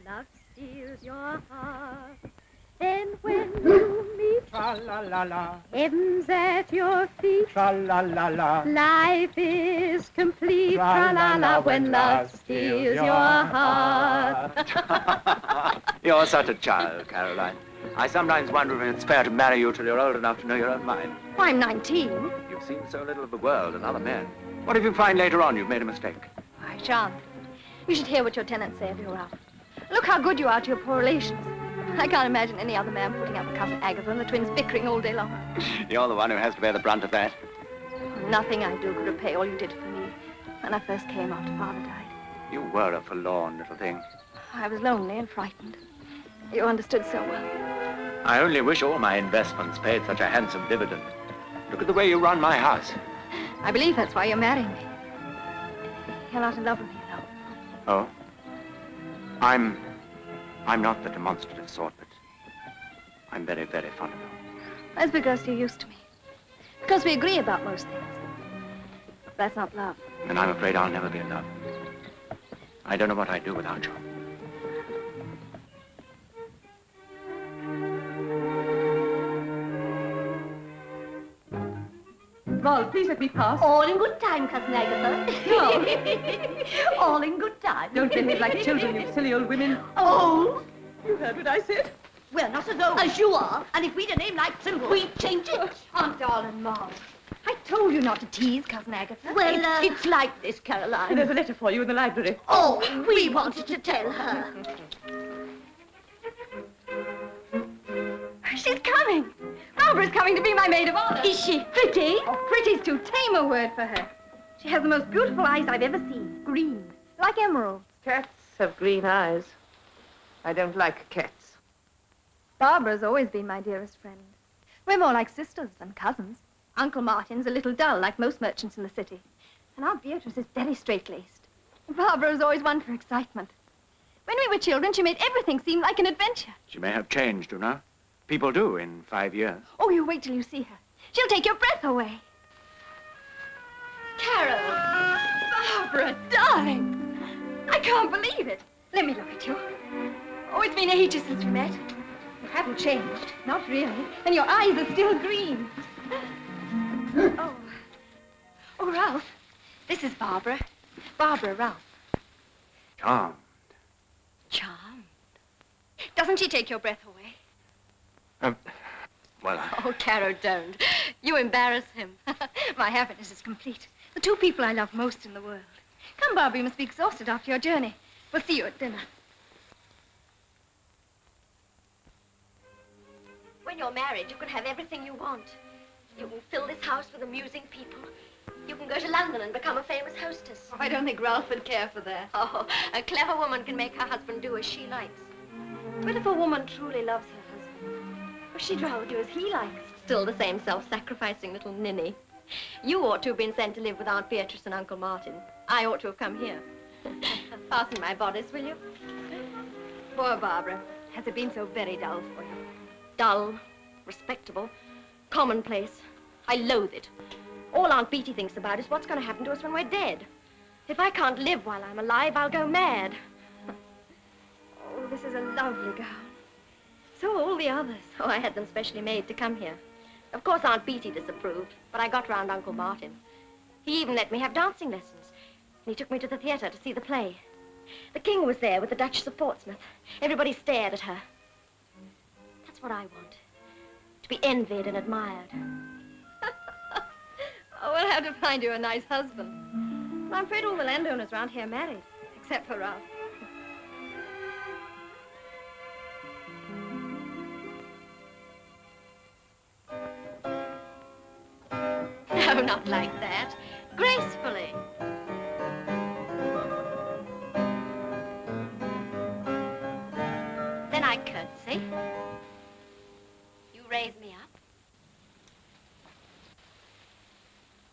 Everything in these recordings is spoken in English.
Love steals your heart. Then when you meet, tra-la-la-la, heaven's at your feet. tra-la-la-la, Life is complete. tra-la-la, When love steals your heart. You're such a child, Caroline. I sometimes wonder if it's fair to marry you till you're old enough to know your own mind. I'm 19. You've seen so little of the world and other men. What if you find later on you've made a mistake? I shan't. You should hear what your tenants say of you, Ralph. Look how good you are to your poor relations. I can't imagine any other man putting up with Cousin Agatha and the twins bickering all day long. You're the one who has to bear the brunt of that. Nothing I do could repay all you did for me when I first came after Father died. You were a forlorn little thing. I was lonely and frightened. You understood so well. I only wish all my investments paid such a handsome dividend. Look at the way you run my house. I believe that's why you're marrying me. You're not in love with me, you know. Oh? I'm not the demonstrative sort, but I'm very, very fond of you. That's because you're used to me. Because we agree about most things. That's not love. And I'm afraid I'll never be in love. I don't know what I'd do without you. Ralph, please let me pass. All in good time, Cousin Agatha. No. All in good time. Don't behave like children, you silly old women. Oh, You heard what I said? we're not as old as you are, and if we'd a name like Thimble, we'd change it. Aunt Darling, Mom. I told you not to tease Cousin Agatha. Well, it's like this, Caroline. There's a letter for you in the library. Oh, we wanted to tell her. She's coming. Barbara's coming to be my maid of honor. Is she pretty? Oh, pretty's too tame a word for her. She has the most beautiful eyes I've ever seen. Green, like emeralds. Cats have green eyes. I don't like cats. Barbara's always been my dearest friend. We're more like sisters than cousins. Uncle Martin's a little dull, like most merchants in the city. And Aunt Beatrice is very straight-laced. Barbara's always one for excitement. When we were children, she made everything seem like an adventure. She may have changed, you know. People do in 5 years. Oh, you wait till you see her. She'll take your breath away. Carol! Barbara, darling! I can't believe it. Let me look at you. Oh, it's been ages since we met. You haven't changed. Not really. And your eyes are still green. Oh. Oh, Ralph. This is Barbara. Barbara Ralph. Charmed. Charmed. Doesn't she take your breath away? Well, Oh, Caro, don't. You embarrass him. My happiness is complete. The two people I love most in the world. Come, Barbara, you must be exhausted after your journey. We'll see you at dinner. When you're married, you can have everything you want. You can fill this house with amusing people. You can go to London and become a famous hostess. Oh, I don't think Ralph would care for that. Oh, a clever woman can make her husband do as she likes. But if a woman truly loves her husband, well, she'd rather do as he likes. Still the same self-sacrificing little ninny. You ought to have been sent to live with Aunt Beatrice and Uncle Martin. I ought to have come here. Fasten my bodice, will you? Poor Barbara. Has it been so very dull for you? Dull, respectable. Commonplace. I loathe it. All Aunt Beatty thinks about is what's going to happen to us when we're dead. If I can't live while I'm alive, I'll go mad. Oh, this is a lovely gown. So are all the others. Oh, I had them specially made to come here. Of course, Aunt Beatty disapproved, but I got round Uncle Martin. He even let me have dancing lessons. And he took me to the theater to see the play. The king was there with the Duchess of Portsmouth. Everybody stared at her. That's what I want. To be envied and admired. Oh, we'll have to find you a nice husband. I'm afraid all the landowners around here are married, except for Ralph. No, not like that. Gracefully. Then I curtsy. You raise me up.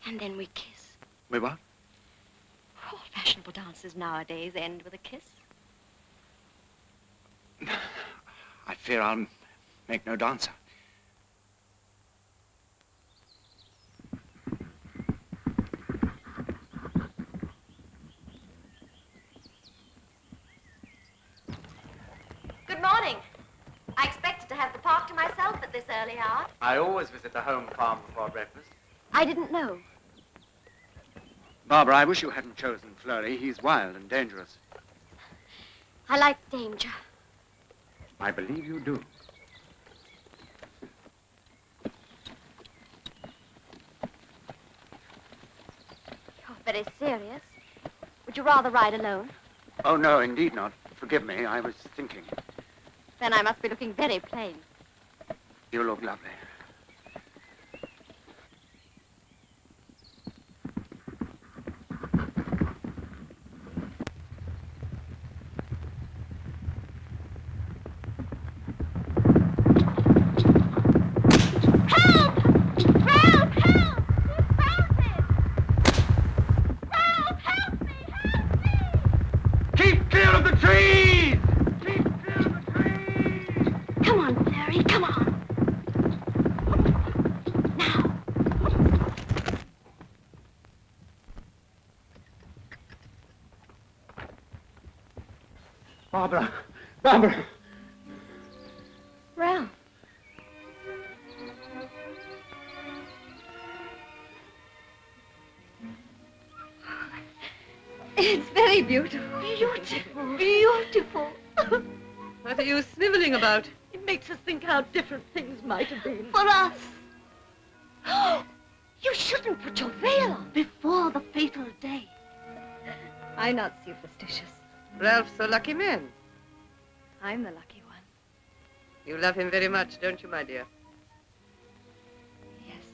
And then we kiss. We what? All fashionable dances nowadays end with a kiss. I fear I'll make no dancer. Good morning. I expected to have the park to myself at this early hour. I always visit the home farm before breakfast. I didn't know. Barbara, I wish you hadn't chosen Flurry. He's wild and dangerous. I like danger. I believe you do. You're very serious. Would you rather ride alone? Oh, no, indeed not. Forgive me, I was thinking. Then I must be looking very plain. You look lovely. Barbara! Barbara! Ralph. It's very beautiful. Beautiful. Beautiful. What are you sniveling about? It makes us think how different things might have been. For us. You shouldn't put your veil on before the fatal day. I'm not superstitious. Ralph's a lucky man. I'm the lucky one. You love him very much, don't you, my dear? Yes.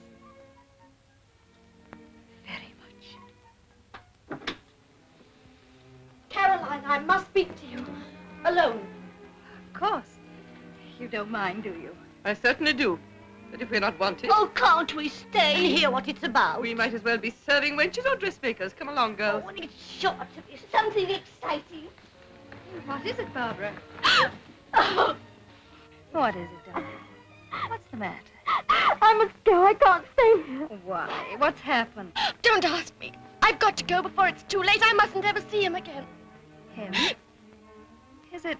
Very much. Caroline, I must speak to you. Alone. Of course. You don't mind, do you? I certainly do. But if we're not wanted, Oh, can't we stay and hear what it's about? we might as well be serving wenches or dressmakers. Come along, girls. Oh, it's sure to be something exciting. What is it, Barbara? Oh, What is it, darling? What's the matter? I must go. I can't stay here. Why? What's happened? Don't ask me. I've got to go before it's too late. I mustn't ever see him again. Him? Is it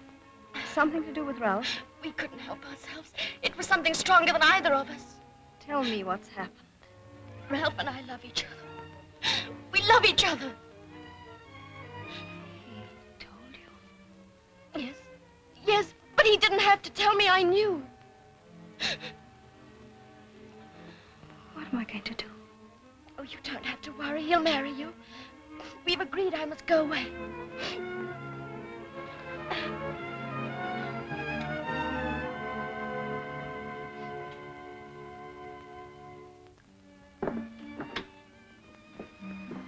something to do with Ralph? We couldn't help ourselves. It was something stronger than either of us. Tell me what's happened. Ralph and I love each other. We love each other. He told you. Yes. Yes, but he didn't have to tell me. I knew. What am I going to do? Oh, you don't have to worry. He'll marry you. We've agreed I must go away.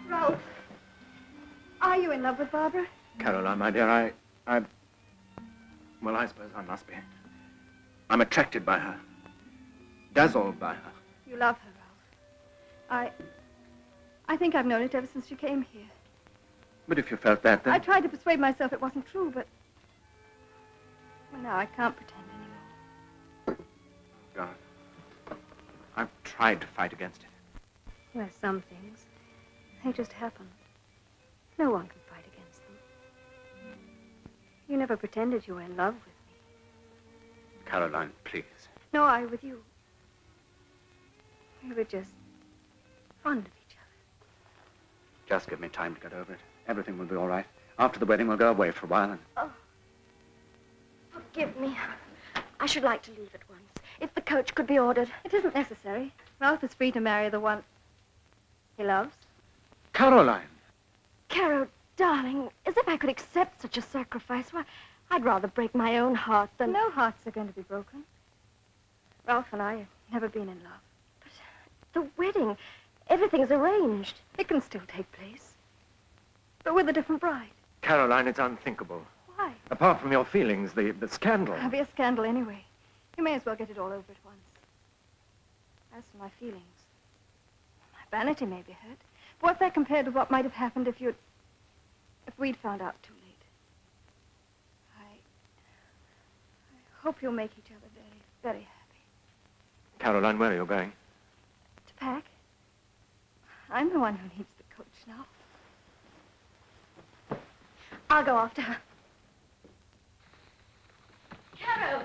Ralph, are you in love with Barbara? Caroline, my dear, well, I suppose I must be. I'm attracted by her. Dazzled by her. You love her, Ralph. I think I've known it ever since she came here. But if you felt that, then... I tried to persuade myself it wasn't true, but... Well, now I can't pretend anymore. God. I've tried to fight against it. Well, some things, they just happen. No one can fight against them. You never pretended you were in love with me. Caroline, please. No, I with you. We were just fond of each other. Just give me time to get over it. Everything will be all right. After the wedding, we'll go away for a while and... Oh. Forgive me. I should like to leave at once. If the coach could be ordered. It isn't necessary. Ralph is free to marry the one he loves. Caroline! Caro, darling, as if I could accept such a sacrifice. Why, I'd rather break my own heart than... No hearts are going to be broken. Ralph and I have never been in love. The wedding, everything's arranged. It can still take place, but with a different bride. Caroline, it's unthinkable. Why? Apart from your feelings, the scandal. It'll be a scandal anyway. You may as well get it all over at once. As for my feelings, my vanity may be hurt. But what's that compared to what might have happened if we'd found out too late? I hope you'll make each other very, very happy. Caroline, where are you going? To pack? I'm the one who needs the coach now. I'll go after her. Caro!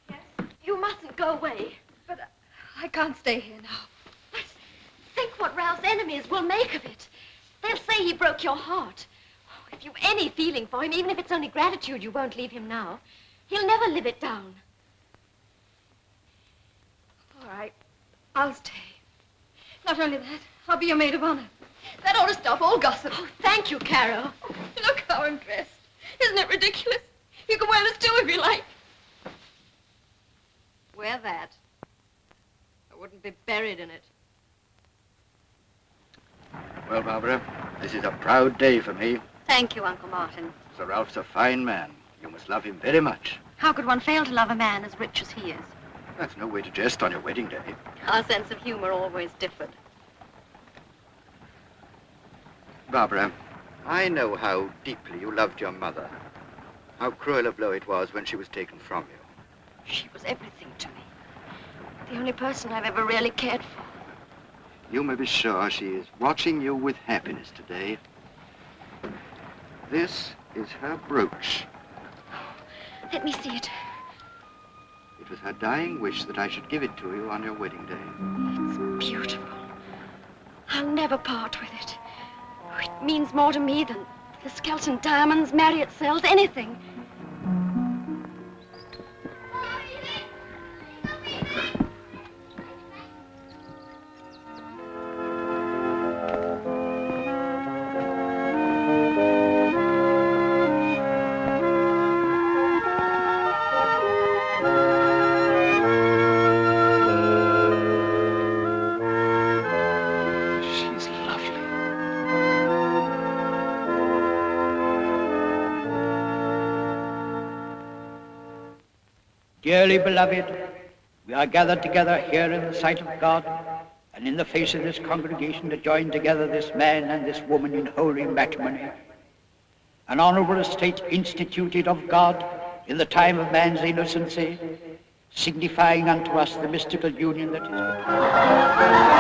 Yes? You mustn't go away. But I can't stay here now. But think what Ralph's enemies will make of it. They'll say he broke your heart. Oh, if you've any feeling for him, even if it's only gratitude, you won't leave him now. He'll never live it down. All right, I'll stay. Not only that, I'll be your maid of honor. That ought to stop all gossip. Oh, thank you, Caro. Oh, look how I'm dressed. Isn't it ridiculous? You can wear this too if you like. Wear that. I wouldn't be buried in it. Well, Barbara, this is a proud day for me. Thank you, Uncle Martin. Sir Ralph's a fine man. You must love him very much. How could one fail to love a man as rich as he is? That's no way to jest on your wedding day. Our sense of humor always differed. Barbara, I know how deeply you loved your mother. How cruel a blow it was when she was taken from you. She was everything to me. The only person I've ever really cared for. You may be sure she is watching you with happiness today. This is her brooch. Let me see it. It was her dying wish that I should give it to you on your wedding day. It's beautiful. I'll never part with it. Oh, it means more to me than the Skelton diamonds, Marriott cells, anything. Dearly beloved, we are gathered together here in the sight of God and in the face of this congregation to join together this man and this woman in holy matrimony. An honorable estate instituted of God in the time of man's innocency, signifying unto us the mystical union that is between.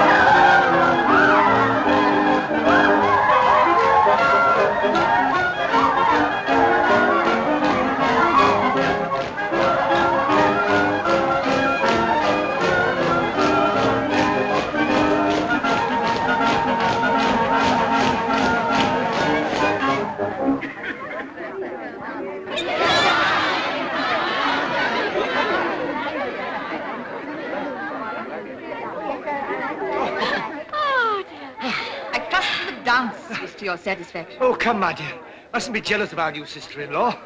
To your satisfaction. Oh, come, my dear. Mustn't be jealous of our new sister-in-law.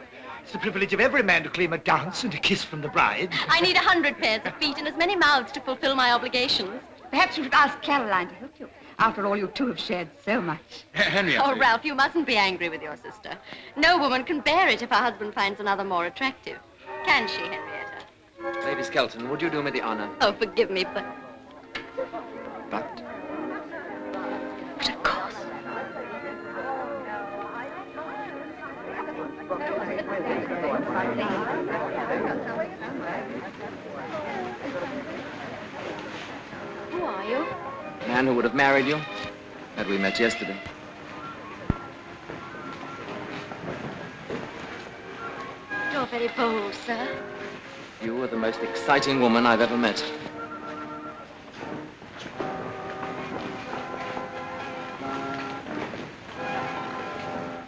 It's the privilege of every man to claim a dance and a kiss from the bride. I need 100 pairs of feet and as many mouths to fulfill my obligations. Perhaps you should ask Caroline to help you. After all, you two have shared so much. Henrietta. Oh, Ralph, you mustn't be angry with your sister. No woman can bear it if her husband finds another more attractive. Can she, Henrietta? Lady Skelton, would you do me the honor? Oh, forgive me, but... But But of course. are you? The man who would have married you, had we met yesterday. You're very bold, sir. You were the most exciting woman I've ever met.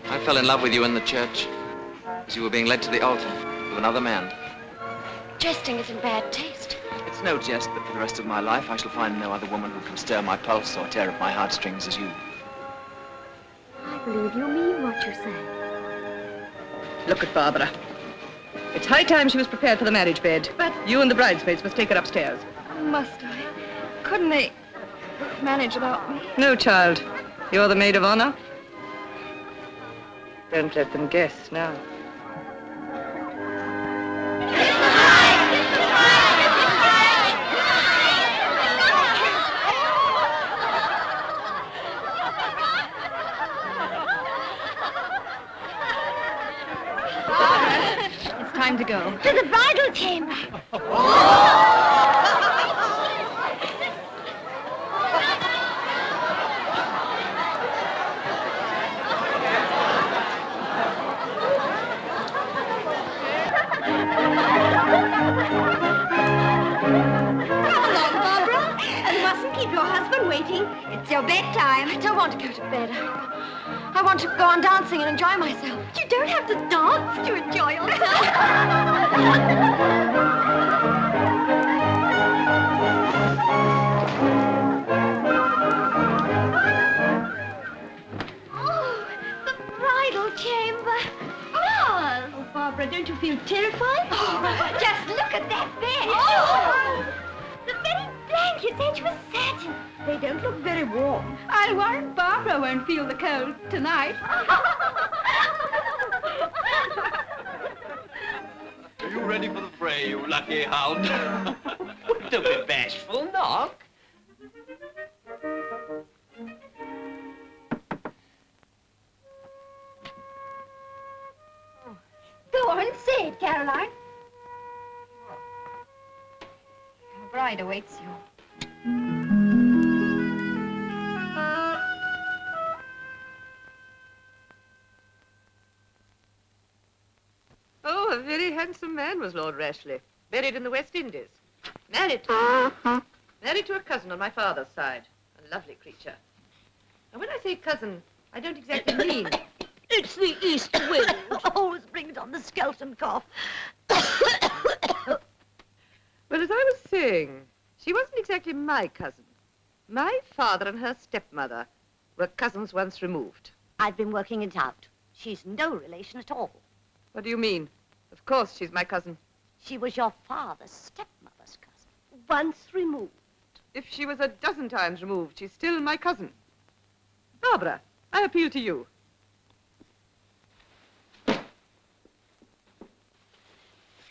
I fell in love with you in the church as you were being led to the altar to another man. Jesting is in bad taste. It's no jest, but for the rest of my life I shall find no other woman who can stir my pulse or tear at my heartstrings as you. I believe you mean what you say. Look at Barbara. It's high time she was prepared for the marriage bed. But- You and the bridesmaids must take her upstairs. Must I? Couldn't they manage without me? No, child. You're the maid of honor. Don't let them guess now. It's time to go. To the bridal chamber. It's your bedtime. I don't want to go to bed. I want to go on dancing and enjoy myself. You don't have to dance to enjoy yourself. Oh, the bridal chamber. Oh, Oh, Barbara, don't you feel terrified? oh, just look at that bed. Oh. The very blankets edged with satin. They don't look very warm. I'll warrant Barbara won't feel the cold tonight. Are you ready for the fray, you lucky hound? Don't be bashful, knock. Go on, say it, Caroline. Your bride awaits you. Oh, a very handsome man was Lord Rashleigh. Buried in the West Indies. Married to a cousin on my father's side. A lovely creature. And when I say cousin, I don't exactly mean... It's the east wind. Always brings on the skeleton cough. Well, as I was saying, she wasn't exactly my cousin. My father and her stepmother were cousins once removed. I've been working it out. She's no relation at all. What do you mean? Of course she's my cousin. She was your father's stepmother's cousin. Once removed. If she was a dozen times removed, she's still my cousin. Barbara, I appeal to you.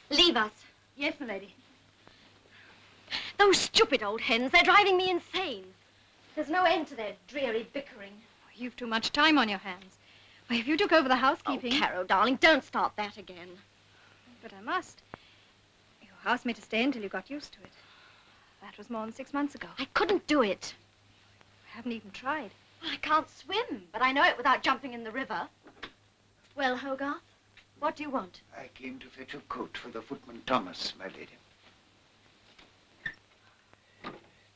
Leave us. Yes, milady. Those stupid old hens, they're driving me insane. There's no end to their dreary bickering. You've too much time on your hands. Why, if you took over the housekeeping... Oh, Carol, darling, don't start that again. But I must. You asked me to stay until you got used to it. That was more than 6 months ago. I couldn't do it. I haven't even tried. Well, I can't swim, but I know it without jumping in the river. Well, Hogarth, what do you want? I came to fetch a coat for the footman Thomas, my lady.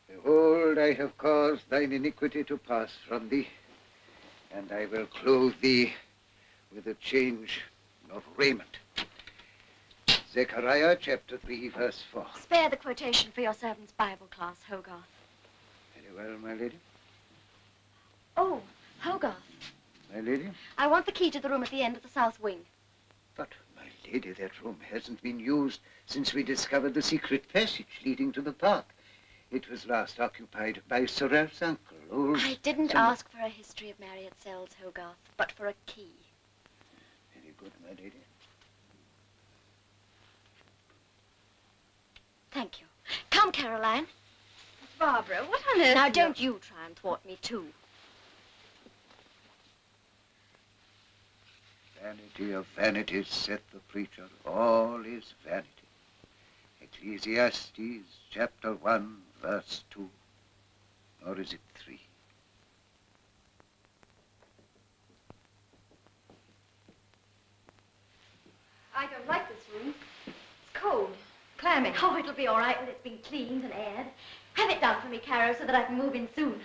Behold, I have caused thine iniquity to pass from thee, and I will clothe thee with a change of raiment. Zechariah chapter 3, verse 4. Spare the quotation for your servant's Bible class, Hogarth. Very well, my lady. Oh, Hogarth, My lady? I want the key to the room at the end of the south wing. But, my lady, that room hasn't been used since we discovered the secret passage leading to the park. It was last occupied by Sir Ralph's uncle, old... I didn't Sir- ask for a history of Marriott Sells, Hogarth, but for a key. Very good, my lady. Thank you. Come, Caroline. Barbara, what on earth... Now, don't you try and thwart me, too. Vanity of vanities, saith the preacher, all is vanity. Ecclesiastes chapter 1, verse 2. Or is it 3? I don't like this room. It's cold, clammy. Oh, it'll be all right when it's been cleaned and aired. Have it done for me, Caro, so that I can move in soon.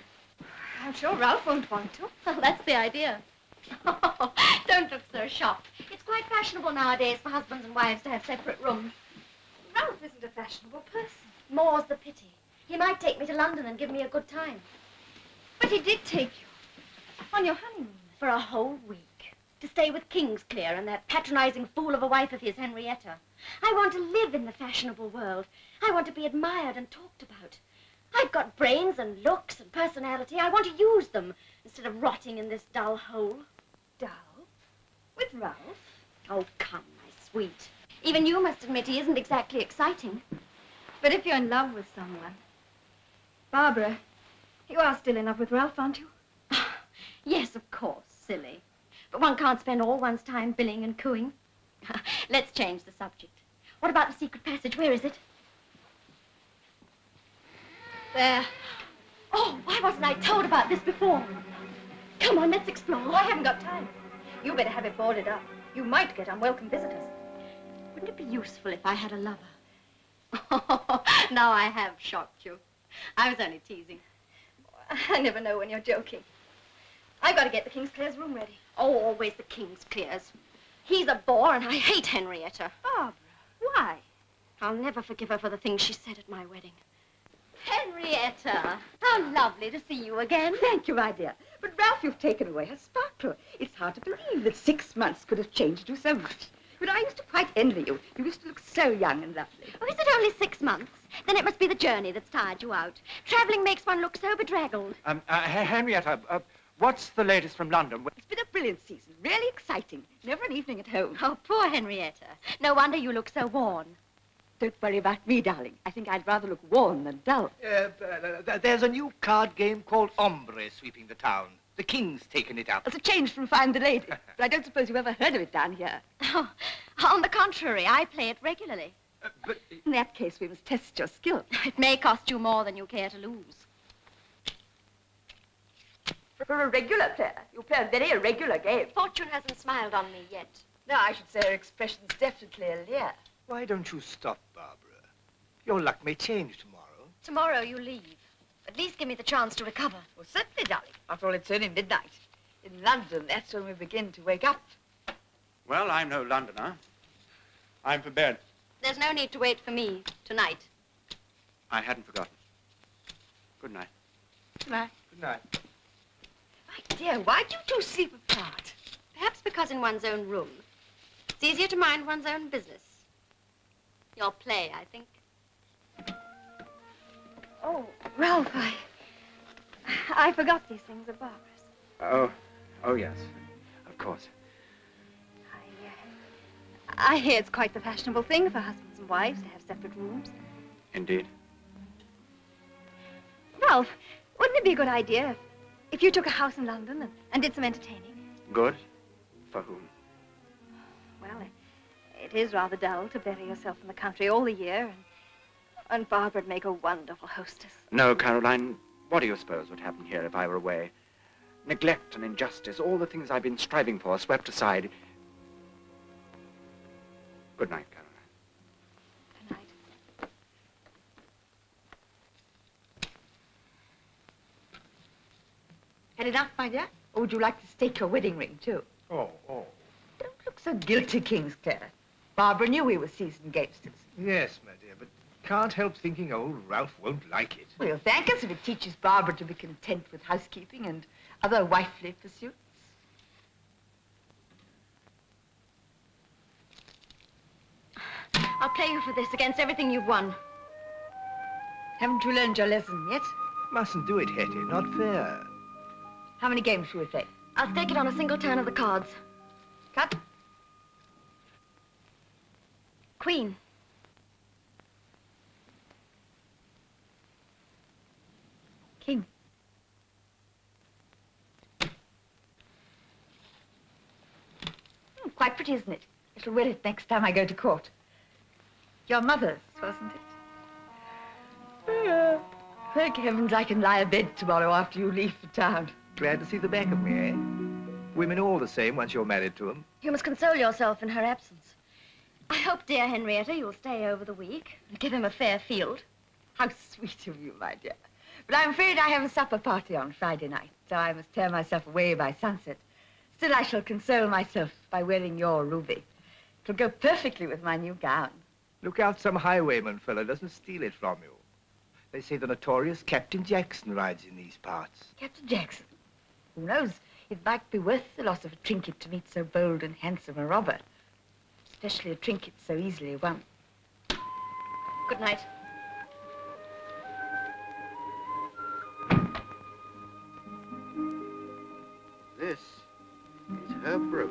I'm sure Ralph won't want to. Well, that's the idea. Don't look so shocked. It's quite fashionable nowadays for husbands and wives to have separate rooms. Ralph isn't a fashionable person. More's the pity. He might take me to London and give me a good time. But he did take you on your honeymoon. For a whole week. To stay with Kingsclear and that patronizing fool of a wife of his, Henrietta. I want to live in the fashionable world. I want to be admired and talked about. I've got brains and looks and personality. I want to use them instead of rotting in this dull hole. Dull? With Ralph? Oh, come, my sweet. Even you must admit he isn't exactly exciting. But if you're in love with someone... Barbara, you are still in love with Ralph, aren't you? Yes, of course, silly. But one can't spend all one's time billing and cooing. Let's change the subject. What about the secret passage? Where is it? There. Oh, why wasn't I told about this before? Come on, let's explore. Oh, I haven't got time. You better have it boarded up. You might get unwelcome visitors. Wouldn't it be useful if I had a lover? Oh, now I have shocked you. I was only teasing. I never know when you're joking. I've got to get the Kingsclear's room ready. Oh, always the Kingsclear's. He's a bore, and I hate Henrietta. Barbara, why? I'll never forgive her for the things she said at my wedding. Henrietta, how lovely to see you again. Thank you, my dear. But, Ralph, you've taken away her sparkle. It's hard to believe that 6 months could have changed you so much. But I used to quite envy you. You used to look so young and lovely. Oh, is it only 6 months? Then it must be the journey that's tired you out. Traveling makes one look so bedraggled. Henrietta, what's the latest from London? It's been a brilliant season, really exciting. Never an evening at home. Oh, poor Henrietta. No wonder you look so worn. Don't worry about me, darling. I think I'd rather look worn than dull. There's a new card game called Ombre sweeping the town. The King's taken it up. It's a change from Find the Lady. But I don't suppose you've ever heard of it down here. Oh, on the contrary, I play it regularly. But In that case, we must test your skill. It may cost you more than you care to lose. For a regular player, you play a very irregular game. Fortune hasn't smiled on me yet. No, I should say her expression's definitely a leer. why don't you stop, Barbara? Your luck may change tomorrow. Tomorrow you leave. At least give me the chance to recover. Well, certainly, darling. After all, it's only midnight. In London, that's when we begin to wake up. Well, I'm no Londoner. I'm for bed. There's no need to wait for me tonight. I hadn't forgotten. Good night. Good night. Good night. My dear, why do you two sleep apart? Perhaps because in one's own room, it's easier to mind one's own business. Your play, I think. Oh, Ralph, I forgot these things at Barbara's. Oh, yes. Of course. I hear it's quite the fashionable thing for husbands and wives to have separate rooms. Indeed. Ralph, wouldn't it be a good idea if you took a house in London and did some entertaining? Good? For whom? Well, it is rather dull to bury yourself in the country all the year, and Barbara'd make a wonderful hostess. No, Caroline. What do you suppose would happen here if I were away? Neglect and injustice, all the things I've been striving for, swept aside. Good night, Caroline. Good night. Had enough, my dear? Or would you like to stake your wedding ring, too? Oh. Don't look so guilty, Kingsclear. Barbara knew we were seasoned gamesters. Yes, my dear, but can't help thinking old Ralph won't like it. Well, you'll thank us if it teaches Barbara to be content with housekeeping and other wifely pursuits. I'll play you for this against everything you've won. Haven't you learned your lesson yet? Mustn't do it, Hetty. Not fair. How many games shall we play? I'll stake it on a single turn of the cards. Cut. Queen. King. Quite pretty, isn't it? I shall wear it next time I go to court. Your mother's, wasn't it? Thank heavens I can lie abed tomorrow after you leave for town. Glad to see the back of me, eh? Women are all the same once you're married to them. You must console yourself in her absence. I hope, dear Henrietta, you'll stay over the week and give him a fair field. How sweet of you, my dear. But I'm afraid I have a supper party on Friday night, so I must tear myself away by sunset. Still, I shall console myself by wearing your ruby. It'll go perfectly with my new gown. Look out some highwayman fella doesn't steal it from you. They say the notorious Captain Jackson rides in these parts. Captain Jackson? Who knows? It might be worth the loss of a trinket to meet so bold and handsome a robber. Especially a trinket so easily won. Good night. This is her brooch.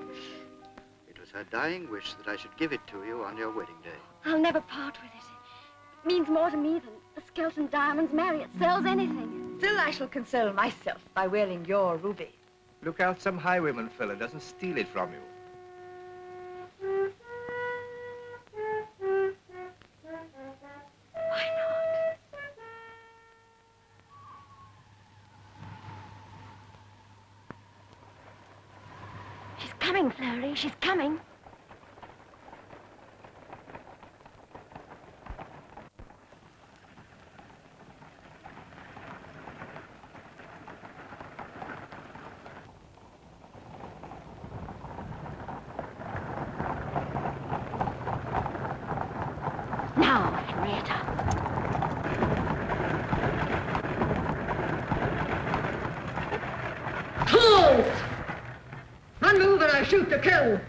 It was her dying wish that I should give it to you on your wedding day. I'll never part with it. It means more to me than a skeleton diamonds Marriott sells anything. Still, I shall console myself by wearing your ruby. Look out some highwayman fella doesn't steal it from you. Why not? She's coming, Flurry. She's coming. Now, Henrietta. Fools! Unmove and I shoot to kill.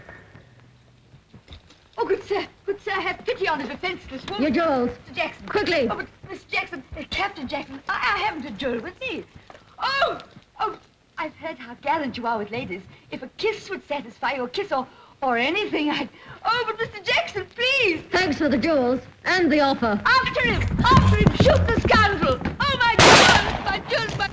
Oh, good sir, have pity on a defenseless woman. Your jewels. Mr. Jackson. Quickly. Oh, but Miss Jackson, Captain Jackson, I haven't a jewel with me. Oh, I've heard how gallant you are with ladies. If a kiss would satisfy your kiss or anything, I'd... Oh, but Mr. Jackson, please. Thanks for the jewels and the offer. After him, shoot the scoundrel. Oh, my God, my jewels, my...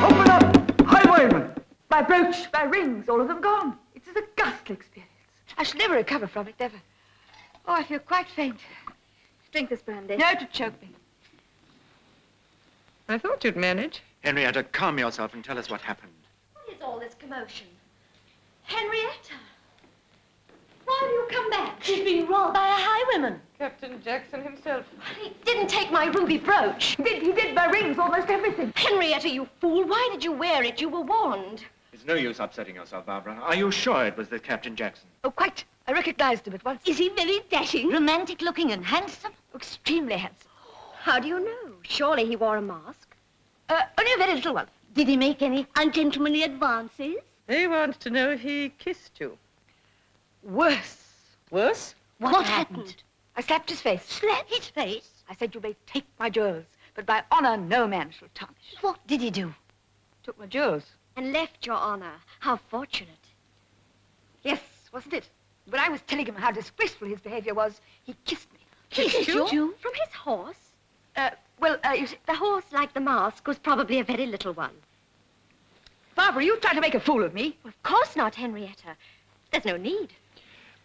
Open up! Highwayman! My brooch, my rings, all of them gone. It's a ghastly experience. I shall never recover from it, never. Oh, I feel quite faint. Drink this brandy. No, to choke me. I thought you'd manage. Henrietta, calm yourself and tell us what happened. What is all this commotion? Henrietta! Why have you come back? She's been robbed by a highwayman. Captain Jackson himself. He didn't take my ruby brooch. He did my rings, almost everything. Henrietta, you fool. Why did you wear it? You were warned. It's no use upsetting yourself, Barbara. Are you sure it was the Captain Jackson? Oh, quite. I recognized him at once. Is he very dashing? Romantic looking and handsome? Extremely handsome. How do you know? Surely he wore a mask. Only a very little one. Did he make any ungentlemanly advances? They want to know if he kissed you. Worse. Worse? What happened? I slapped his face. Slapped his face? I said, you may take my jewels, but by honor no man shall tarnish. What did he do? Took my jewels. And left your honor. How fortunate. Yes, wasn't it? When I was telling him how disgraceful his behavior was, he kissed me. Kissed you? From his horse? You see, The horse, like the mask, was probably a very little one. Barbara, you trying to make a fool of me? Of course not, Henrietta. There's no need.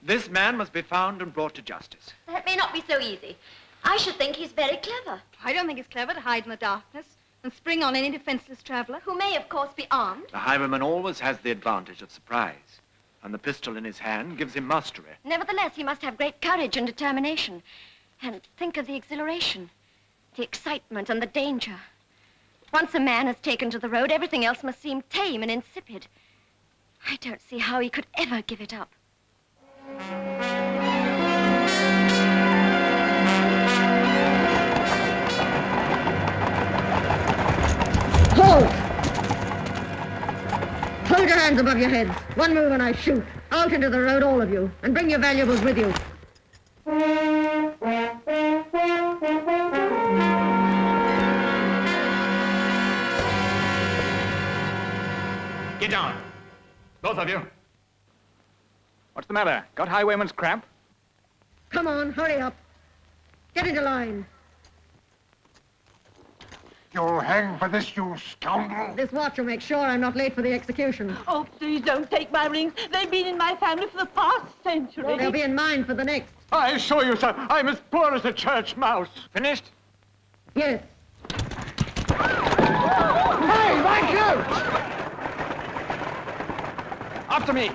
This man must be found and brought to justice. That may not be so easy. I should think he's very clever. I don't think it's clever to hide in the darkness and spring on any defenseless traveler. Who may, of course, be armed. The highwayman always has the advantage of surprise. And the pistol in his hand gives him mastery. Nevertheless, he must have great courage and determination. And think of the exhilaration, the excitement and the danger. Once a man has taken to the road, everything else must seem tame and insipid. I don't see how he could ever give it up. Hold! Hold your hands above your heads. One move and I shoot. Out into the road, all of you, and bring your valuables with you. Get down. Both of you. What's the matter? Got highwayman's cramp? Come on, hurry up. Get into line. You'll hang for this, you scoundrel. This watch will make sure I'm not late for the execution. Oh, please don't take my rings. They've been in my family for the past century. They'll be in mine for the next. I assure you, sir, I'm as poor as a church mouse. Finished? Yes. Hey, thank you! After me.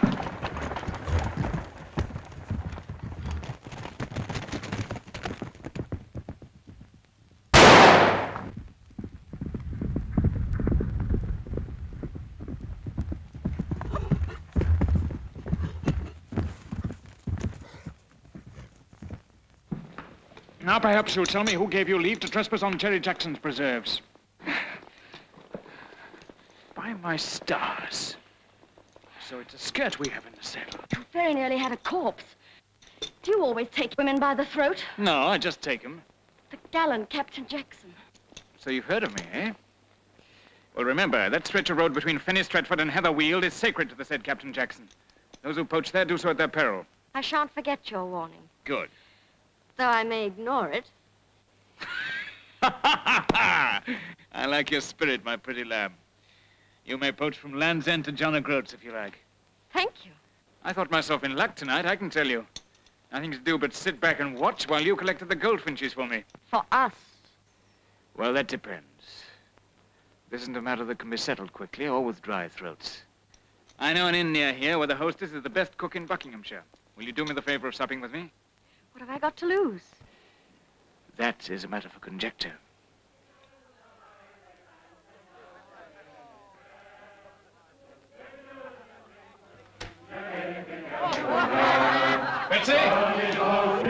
Now perhaps you'll tell me who gave you leave to trespass on Cherry Jackson's preserves. By my stars. So it's a skirt we have in the saddle. You very nearly had a corpse. Do you always take women by the throat? No, I just take them. The gallant Captain Jackson. So you've heard of me, eh? Well, remember, that stretch of road between Fenny Stratford and Heatherweald is sacred to the said Captain Jackson. Those who poach there do so at their peril. I shan't forget your warning, Good. though I may ignore it. I like your spirit, my pretty lamb. You may poach from Land's End to John O'Groats if you like. Thank you. I thought myself in luck tonight, I can tell you. Nothing to do but sit back and watch while you collected the goldfinches for me. For us. Well, that depends. This isn't a matter that can be settled quickly or with dry throats. I know an inn near here where the hostess is the best cook in Buckinghamshire. Will you do me the favor of supping with me? What have I got to lose? That is a matter for conjecture. Betsy! Oh,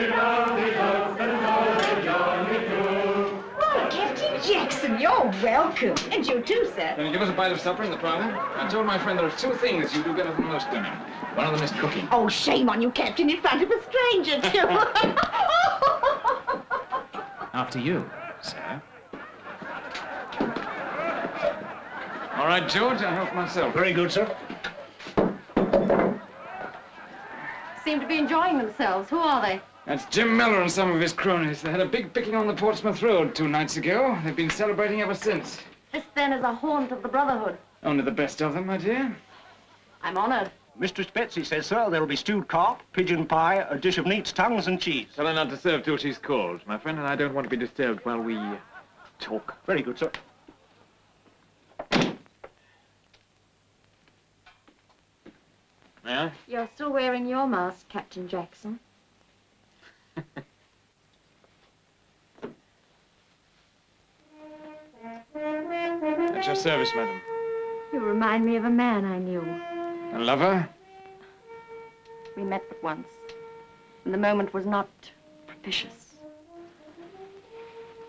Captain Jackson, you're welcome. And you too, sir. Can you give us a bite of supper in the parlor? I told my friend there are two things you do better than most women. One of them is cooking. Oh, shame on you, Captain, in front of a stranger, too. After you, sir. All right, George, I help myself. Very good, sir. Seem to be enjoying themselves. Who are they? That's Jim Miller and some of his cronies. They had a big picking on the Portsmouth Road 2 nights ago. They've been celebrating ever since. This, then, is a haunt of the Brotherhood. Only the best of them, my dear. I'm honored. Mistress Betsy says, sir, there'll be stewed carp, pigeon pie, a dish of neats, tongues, and cheese. Tell her not to serve till she's called. My friend and I don't want to be disturbed while we talk. Very good, sir. May I? You're still wearing your mask, Captain Jackson. At your service, madam. You remind me of a man I knew. A lover? We met but once, and the moment was not propitious.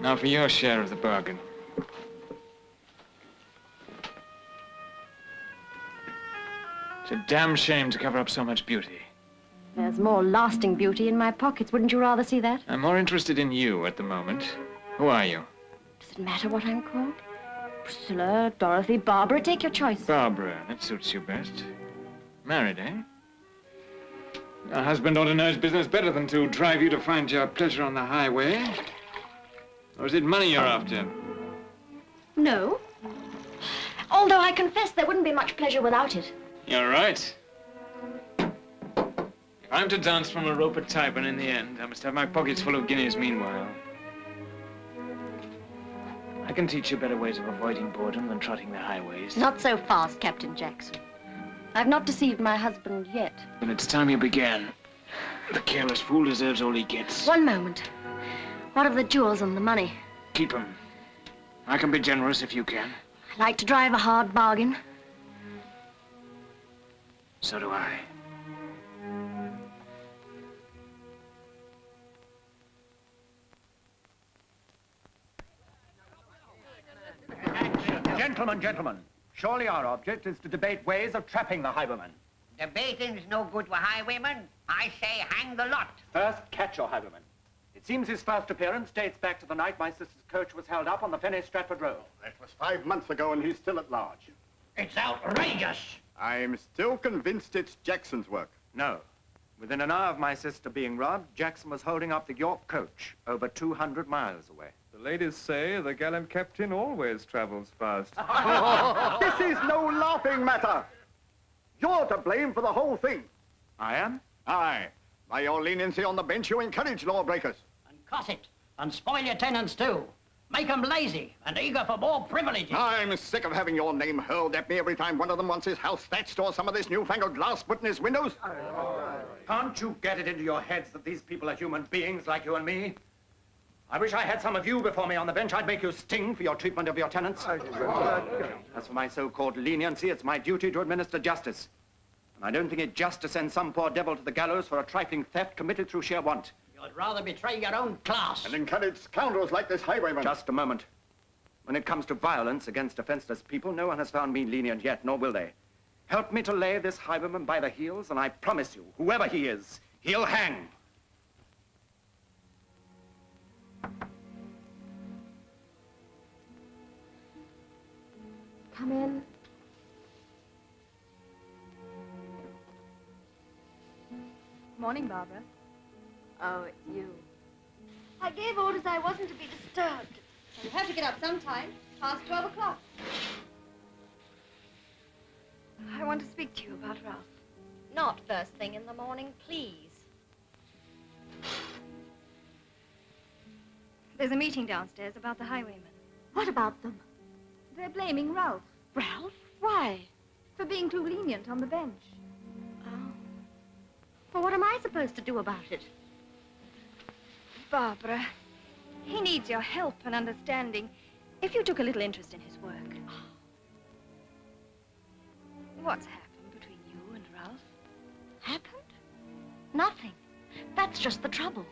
Now for your share of the bargain. It's a damn shame to cover up so much beauty. There's more lasting beauty in my pockets. Wouldn't you rather see that? I'm more interested in you at the moment. Who are you? Does it matter what I'm called? Priscilla, Dorothy, Barbara, take your choice. Barbara, that suits you best. Married, eh? Your husband ought to know his business better than to drive you to find your pleasure on the highway. Or is it money you're after? No. Although I confess there wouldn't be much pleasure without it. You're right. If I'm to dance from a rope at Tyburn in the end, I must have my pockets full of guineas meanwhile. I can teach you better ways of avoiding boredom than trotting the highways. Not so fast, Captain Jackson. I've not deceived my husband yet. Then it's time you began. The careless fool deserves all he gets. One moment. What of the jewels and the money? Keep 'em. I can be generous if you can. I like to drive a hard bargain. So do I. Gentlemen, gentlemen, surely our object is to debate ways of trapping the highwayman. Debating's no good with highwaymen. I say hang the lot. First, catch your highwayman. It seems his first appearance dates back to the night my sister's coach was held up on the Fenny Stratford Road. That was 5 months ago, and he's still at large. It's outrageous. I'm still convinced it's Jackson's work. No. Within an hour of my sister being robbed, Jackson was holding up the York coach over 200 miles away. The ladies say the gallant captain always travels fast. This is no laughing matter. You're to blame for the whole thing. I am? Aye. By your leniency on the bench, you encourage lawbreakers. And cuss it. And spoil your tenants, too. Make them lazy and eager for more privileges. I'm sick of having your name hurled at me every time one of them wants his house thatched or some of this newfangled glass put in his windows. Can't you get it into your heads that these people are human beings like you and me? I wish I had some of you before me on the bench. I'd make you sting for your treatment of your tenants. As for my so-called leniency, it's my duty to administer justice. And I don't think it just to send some poor devil to the gallows for a trifling theft committed through sheer want. You'd rather betray your own class. And encourage scoundrels like this highwayman. Just a moment. When it comes to violence against defenseless people, no one has found me lenient yet, nor will they. Help me to lay this highwayman by the heels, and I promise you, whoever he is, he'll hang. Come in. Morning, Barbara. Oh, it's you. I gave orders I wasn't to be disturbed. You have to get up sometime. Past 12 o'clock. I want to speak to you about Ralph. Not first thing in the morning, please. There's a meeting downstairs about the highwaymen. What about them? They're blaming Ralph. Ralph? Why? For being too lenient on the bench. Oh. Well, what am I supposed to do about it? Barbara, he needs your help and understanding if you took a little interest in his work. What's happened between you and Ralph? Happened? Nothing. That's just the trouble.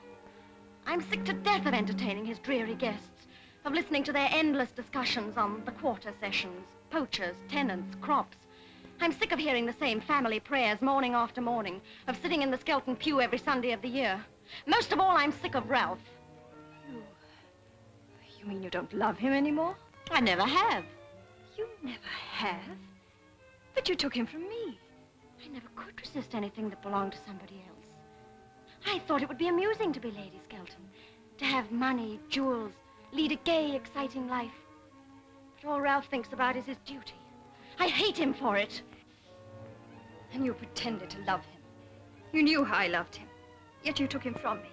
I'm sick to death of entertaining his dreary guests, of listening to their endless discussions on the quarter sessions, poachers, tenants, crops. I'm sick of hearing the same family prayers morning after morning, of sitting in the Skelton pew every Sunday of the year. Most of all, I'm sick of Ralph. You mean you don't love him anymore? I never have. You never have? But you took him from me. I never could resist anything that belonged to somebody else. I thought it would be amusing to be Lady Skelton, to have money, jewels, lead a gay, exciting life. But all Ralph thinks about is his duty. I hate him for it. And you pretended to love him. You knew how I loved him, yet you took him from me.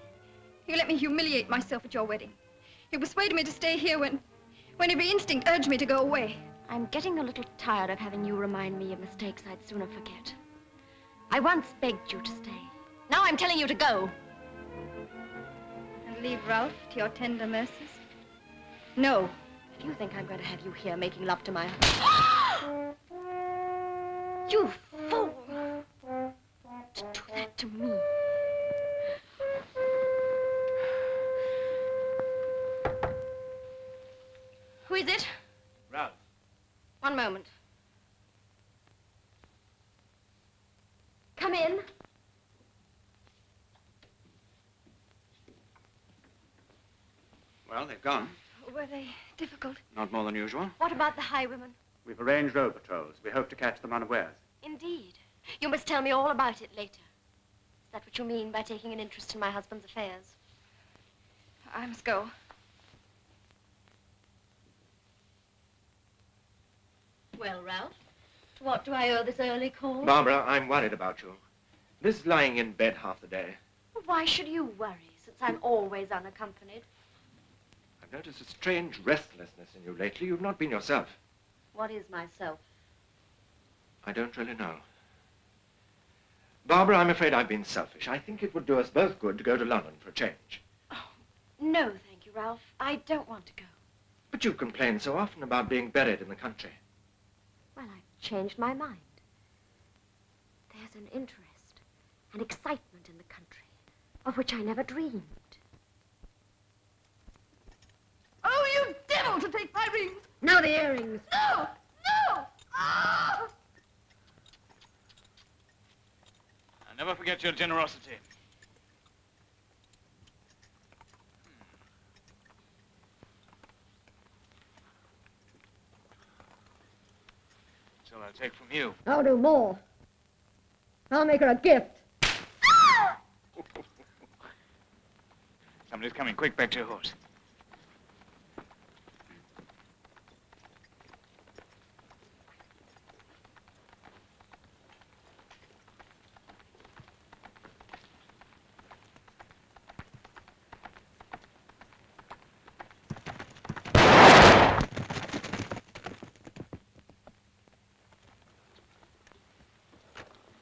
You let me humiliate myself at your wedding. You persuaded me to stay here when every instinct urged me to go away. I'm getting a little tired of having you remind me of mistakes I'd sooner forget. I once begged you to stay. Now I'm telling you to go. And leave Ralph to your tender mercies? No. If you think I'm going to have you here making love to my... You fool! To do that to me. Who is it? Ralph. One moment. Come in. Well, they've gone. Were they difficult? Not more than usual. What about the highwaymen? We've arranged road patrols. We hope to catch them unawares. Indeed. You must tell me all about it later. Is that what you mean by taking an interest in my husband's affairs? I must go. Well, Ralph, to what do I owe this early call? Barbara, I'm worried about you. This lying in bed half the day. Well, why should you worry, since I'm always unaccompanied? I've noticed a strange restlessness in you lately. You've not been yourself. What is myself? I don't really know. Barbara, I'm afraid I've been selfish. I think it would do us both good to go to London for a change. No, thank you, Ralph. I don't want to go. But you complain so often about being buried in the country. Well, I've changed my mind. There's an interest, an excitement in the country, of which I never dreamed. Oh, you devil, to take my rings! Now the earrings. No! No! Ah! I'll never forget your generosity. That's all I'll take from you. I'll do more. I'll make her a gift. Somebody's coming. Quick, back to your horse.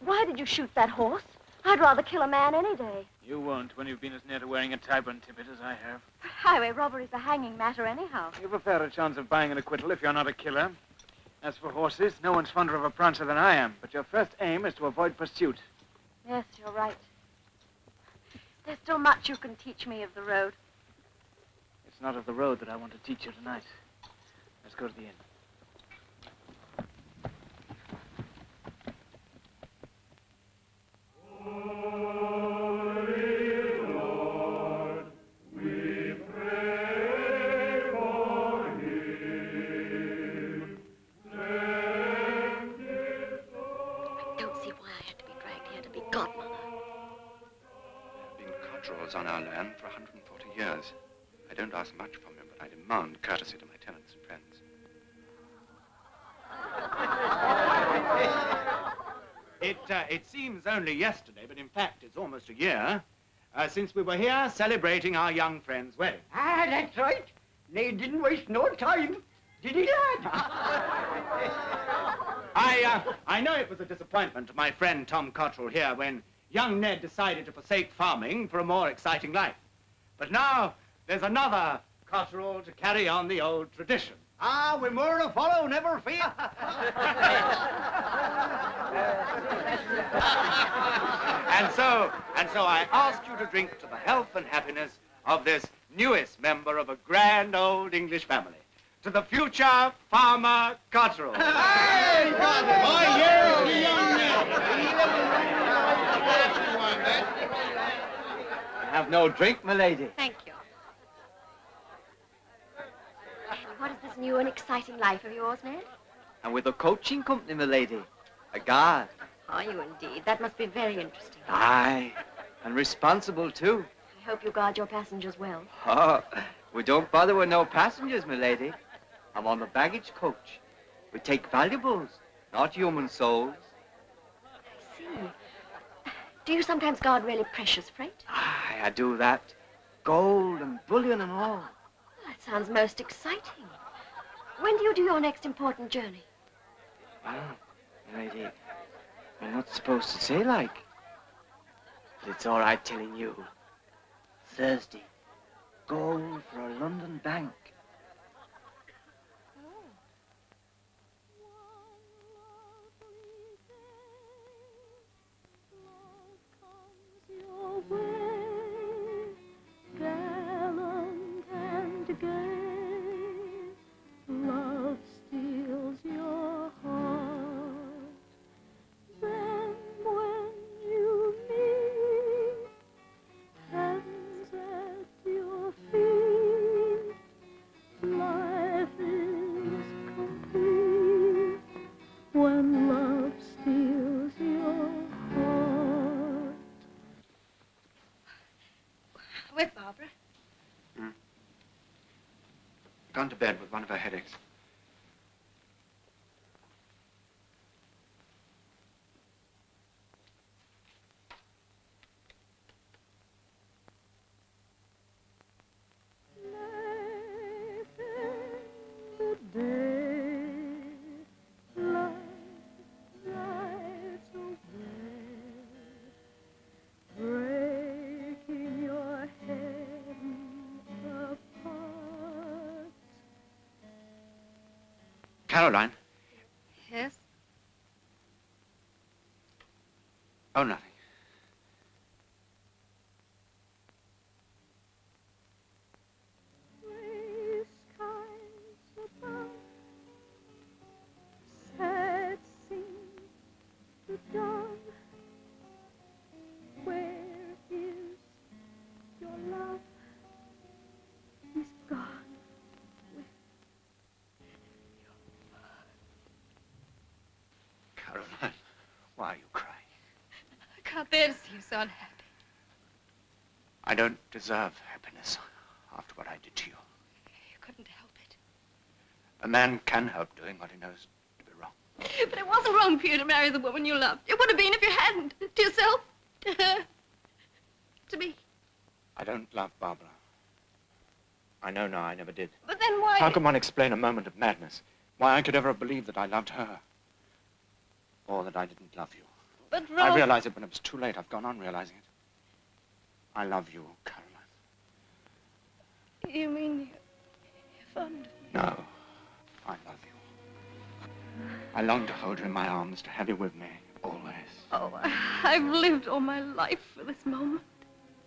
Why did you shoot that horse? I'd rather kill a man any day. You won't when you've been as near to wearing a tie-bun tippet as I have. But highway robbery's a hanging matter anyhow. You've a fairer chance of buying an acquittal if you're not a killer. As for horses, no one's fonder of a prancer than I am, but your first aim is to avoid pursuit. Yes, you're right. There's still much you can teach me of the road. It's not of the road that I want to teach you tonight. Let's go to the inn. On our land for 140 years. I don't ask much from him, but I demand courtesy to my tenants and friends. It seems only yesterday, but in fact it's almost a year, since we were here celebrating our young friend's wedding. Ah, that's right. They didn't waste no time, did he, lad? I know it was a disappointment to my friend Tom Cottrell here when young Ned decided to forsake farming for a more exciting life. But now there's another Cottrell to carry on the old tradition. Ah, we're more to follow, never fear. And so I ask you to drink to the health and happiness of this newest member of a grand old English family. To the future farmer Cottrell. Hey, my years, the young man. Have no drink, milady. Thank you. What is this new and exciting life of yours, Ned? And with a coaching company, milady. A guard. Are you indeed? That must be very interesting. Aye. And responsible, too. I hope you guard your passengers well. Oh, we don't bother with no passengers, milady. I'm on the baggage coach. We take valuables, not human souls. I see. Do you sometimes guard really precious freight? Aye, I do that. Gold and bullion and all. That sounds most exciting. When do you do your next important journey? Well, milady, we're not supposed to say like. But it's all right telling you. Thursday. Gold for a London bank. Gallant and gay, love steals your heart. Then when you meet, hands at your feet, life is complete. When love steals your heart. Where's Barbara? Gone to bed with one of her headaches. Caroline. Yes? Oh, nothing. Gray skies above, sad sings the dove. Where is your love? He's gone with Caroline, why are you crying? I can't bear to see you so unhappy. I don't deserve happiness after what I did to you. You couldn't help it. A man can help doing what he knows to be wrong. But it wasn't wrong for you to marry the woman you loved. It would have been if you hadn't. To yourself, to her, to me. I don't love Barbara. I know now I never did. But then why? How can one explain a moment of madness? Why I could ever have believed that I loved her? Or that I didn't love you? But I realized it when it was too late. I've gone on realizing it. I love you, Caroline. You mean you're fond of me? No, I love you. I long to hold you in my arms, to have you with me, always. Oh, I've lived all my life for this moment.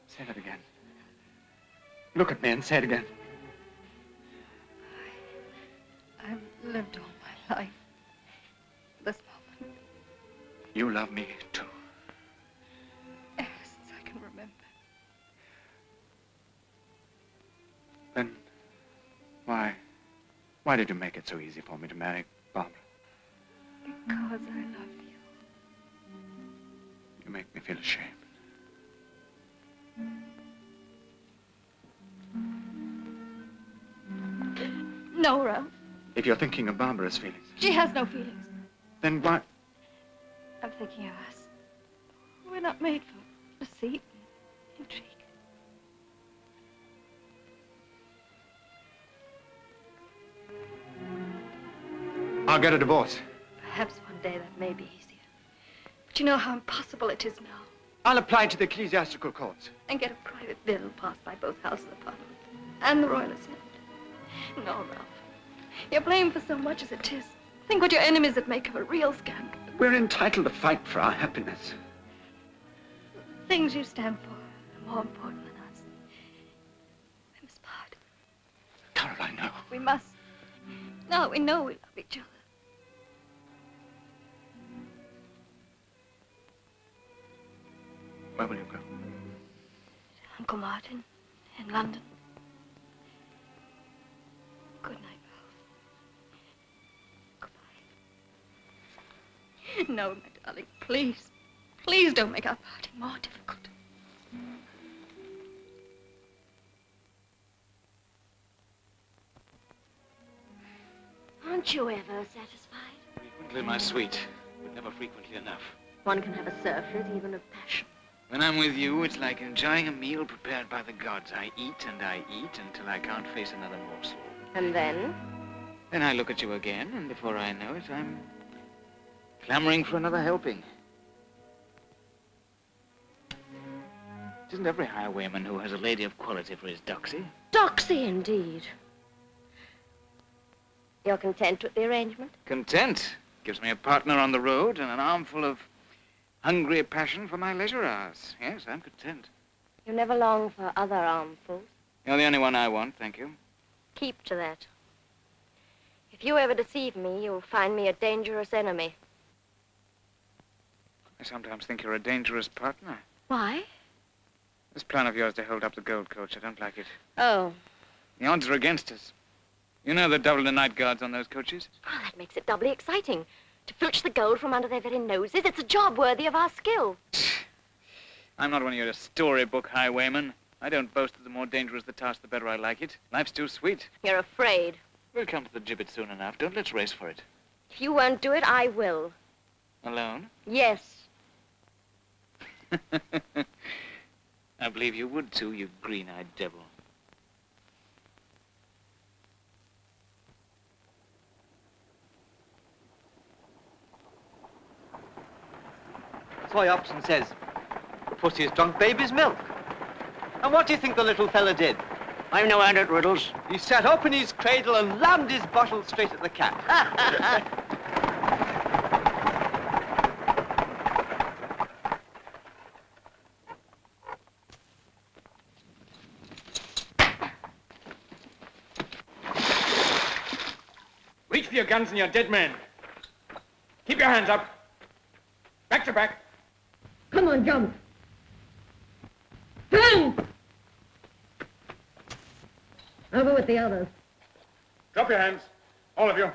Say that again. Look at me and say it again. I've lived all my life for this moment. You love me, too. Ever since I can remember. Then, why did you make it so easy for me to marry Barbara? Because I love you. You make me feel ashamed. No, Ralph. If you're thinking of Barbara's feelings, She has no feelings. then why? I'm thinking of us. We're not made for deceit and intrigue. I'll get a divorce. Perhaps one day that may be easier. But you know how impossible it is now. I'll apply to the ecclesiastical courts. And get a private bill passed by both houses of Parliament and the Royal Assent. No, Ralph. You're blamed for so much as it is. Think what your enemies would make of a real scandal. We're entitled to fight for our happiness. The things you stand for are more important than us. We must part. Caroline, no. We must. Now we know we love each other. Where will you go? Uncle Martin in London. Good night, Ralph. Goodbye. No, my darling, please. Please don't make our parting more difficult. Aren't you ever satisfied? Frequently, my sweet, but never frequently enough. One can have a surfeit even of passion. When I'm with you, it's like enjoying a meal prepared by the gods. I eat and I eat until I can't face another morsel. And then? Then I look at you again, and before I know it, I'm clamoring for another helping. It isn't every highwayman who has a lady of quality for his doxy. Doxy, indeed. You're content with the arrangement? Content gives me a partner on the road and an armful of hungry passion for my leisure hours. Yes, I'm content. You never long for other armfuls. You're the only one I want, thank you. Keep to that. If you ever deceive me, you'll find me a dangerous enemy. I sometimes think you're a dangerous partner. Why? This plan of yours to hold up the gold coach, I don't like it. Oh. The odds are against us. You know the double the night guards on those coaches? Oh, that makes it doubly exciting. To filch the gold from under their very noses, it's a job worthy of our skill. I'm not one of your storybook highwaymen. I don't boast that the more dangerous the task, the better I like it. Life's too sweet. You're afraid. We'll come to the gibbet soon enough. Don't let's race for it. If you won't do it, I will. Alone? Yes. I believe you would too, you green-eyed devil. Soy Upson says, pussy has drunk baby's milk. And what do you think the little fella did? I'm no hand at riddles. He sat up in his cradle and lammed his bottle straight at the cat. Reach for your guns and your dead men. Keep your hands up. Back to back. Come on, jump. Turn! Over with the others. Drop your hands. All of you.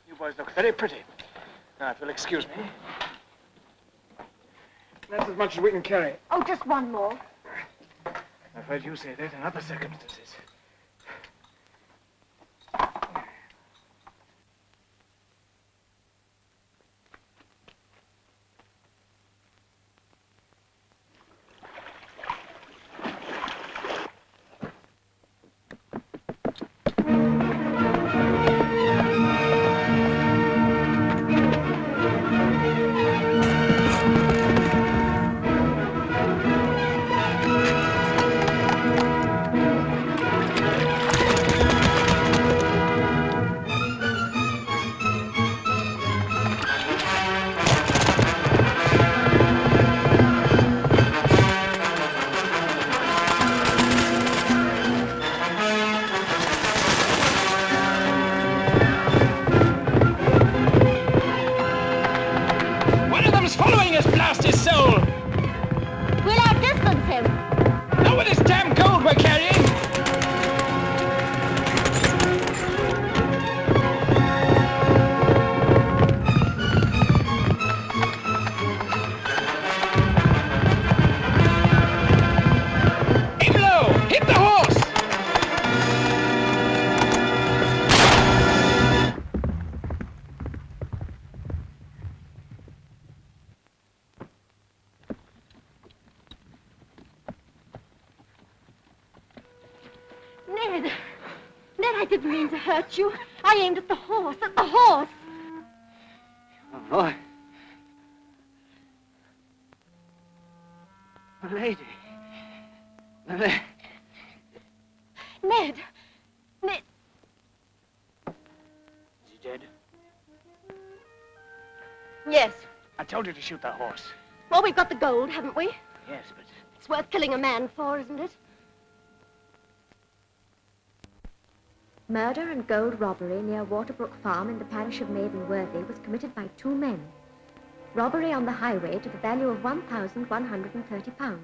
You boys look very pretty. Now, if you'll excuse me. That's as much as we can carry. Oh, just one more. I've heard you say that in other circumstances. Hurt you. I aimed at the horse, Oh, boy. My lady. My lady. Ned. Ned. Is he dead? Yes. I told you to shoot the horse. Well, we've got the gold, haven't we? Yes, but... It's worth killing a man for, isn't it? Murder and gold robbery near Waterbrook Farm in the parish of Maidenworthy was committed by two men. Robbery on the highway to the value of £1,130.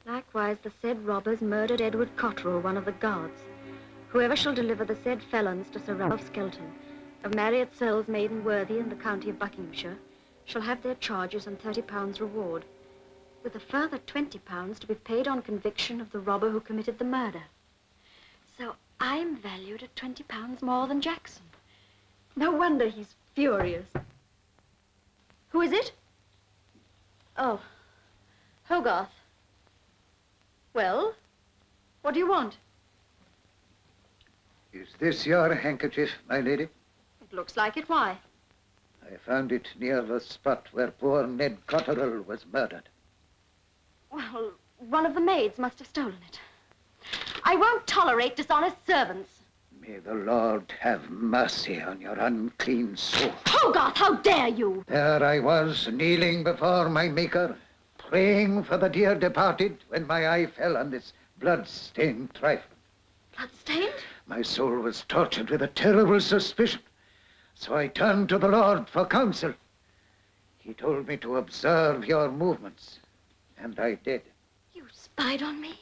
Likewise, the said robbers murdered Edward Cotterill, one of the guards. Whoever shall deliver the said felons to Sir Ralph Skelton, of Marriott Cells, Maidenworthy, in the county of Buckinghamshire, shall have their charges and £30 reward, with a further £20 to be paid on conviction of the robber who committed the murder. So I'm valued at £20 more than Jackson. No wonder he's furious. Who is it? Oh, Hogarth. Well, what do you want? Is this your handkerchief, my lady? It looks like it. Why? I found it near the spot where poor Ned Cotterill was murdered. Well, one of the maids must have stolen it. I won't tolerate dishonest servants. May the Lord have mercy on your unclean soul. Hogarth, how dare you! There I was, kneeling before my Maker, praying for the dear departed, when my eye fell on this blood-stained trifle. Blood-stained? My soul was tortured with a terrible suspicion, so I turned to the Lord for counsel. He told me to observe your movements, and I did. You spied on me?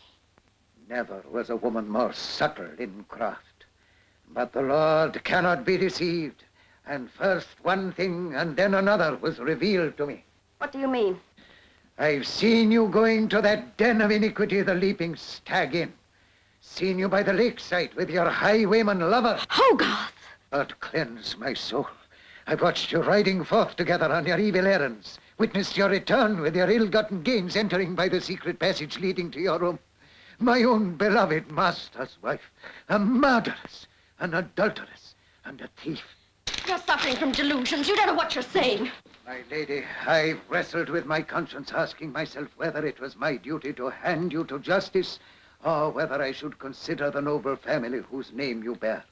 Never was a woman more subtle in craft. But the Lord cannot be deceived, and first one thing and then another was revealed to me. What do you mean? I've seen you going to that den of iniquity, the Leaping Stag Inn. Seen you by the lakeside with your highwayman lover. Hogarth! God cleanse my soul. I've watched you riding forth together on your evil errands, witnessed your return with your ill-gotten gains entering by the secret passage leading to your room. my own beloved master's wife, a murderess, an adulteress, and a thief. You're suffering from delusions. You don't know what you're saying. My lady, I've wrestled with my conscience, asking myself whether it was my duty to hand you to justice, or whether I should consider the noble family whose name you bear,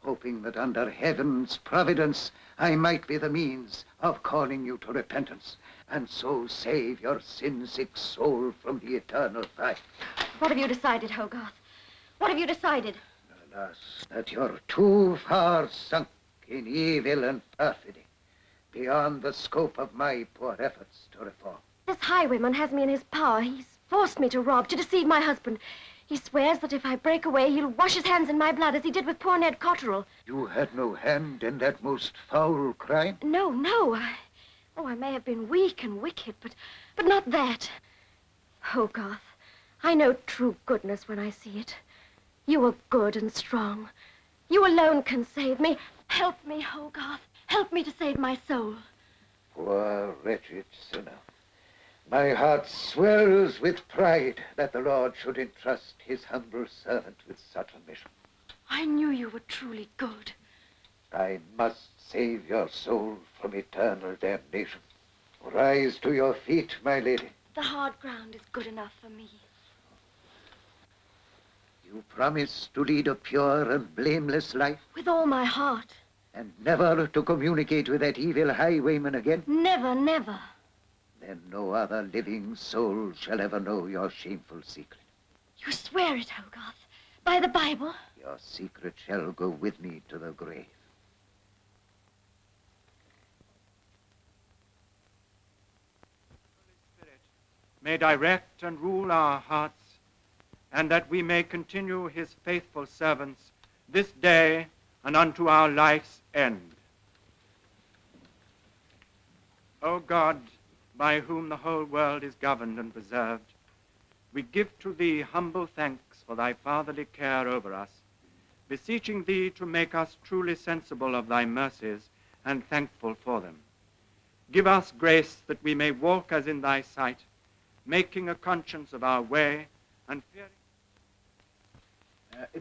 hoping that under heaven's providence I might be the means of calling you to repentance, and so save your sin-sick soul from the eternal fire. What have you decided, Hogarth? What have you decided? Alas, that you're too far sunk in evil and perfidy, beyond the scope of my poor efforts to reform. This highwayman has me in his power. He's forced me to rob, to deceive my husband. He swears that if I break away, he'll wash his hands in my blood, as he did with poor Ned Cotterell. You had no hand in that most foul crime? No. I may have been weak and wicked, but not that. Hogarth, I know true goodness when I see it. You are good and strong. You alone can save me. Help me, Hogarth. Help me to save my soul. Poor wretched sinner. My heart swells with pride that the Lord should entrust his humble servant with such a mission. I knew you were truly good. I must save your soul from eternal damnation. Rise to your feet, my lady. The hard ground is good enough for me. You promise to lead a pure and blameless life? With all my heart. And never to communicate with that evil highwayman again? Never, never. Then no other living soul shall ever know your shameful secret. You swear it, Hogarth, by the Bible? Your secret shall go with me to the grave. May direct and rule our hearts, and that we may continue his faithful servants this day and unto our life's end. O God, by whom the whole world is governed and preserved, we give to thee humble thanks for thy fatherly care over us, beseeching thee to make us truly sensible of thy mercies and thankful for them. Give us grace that we may walk as in thy sight, making a conscience of our way and fearing.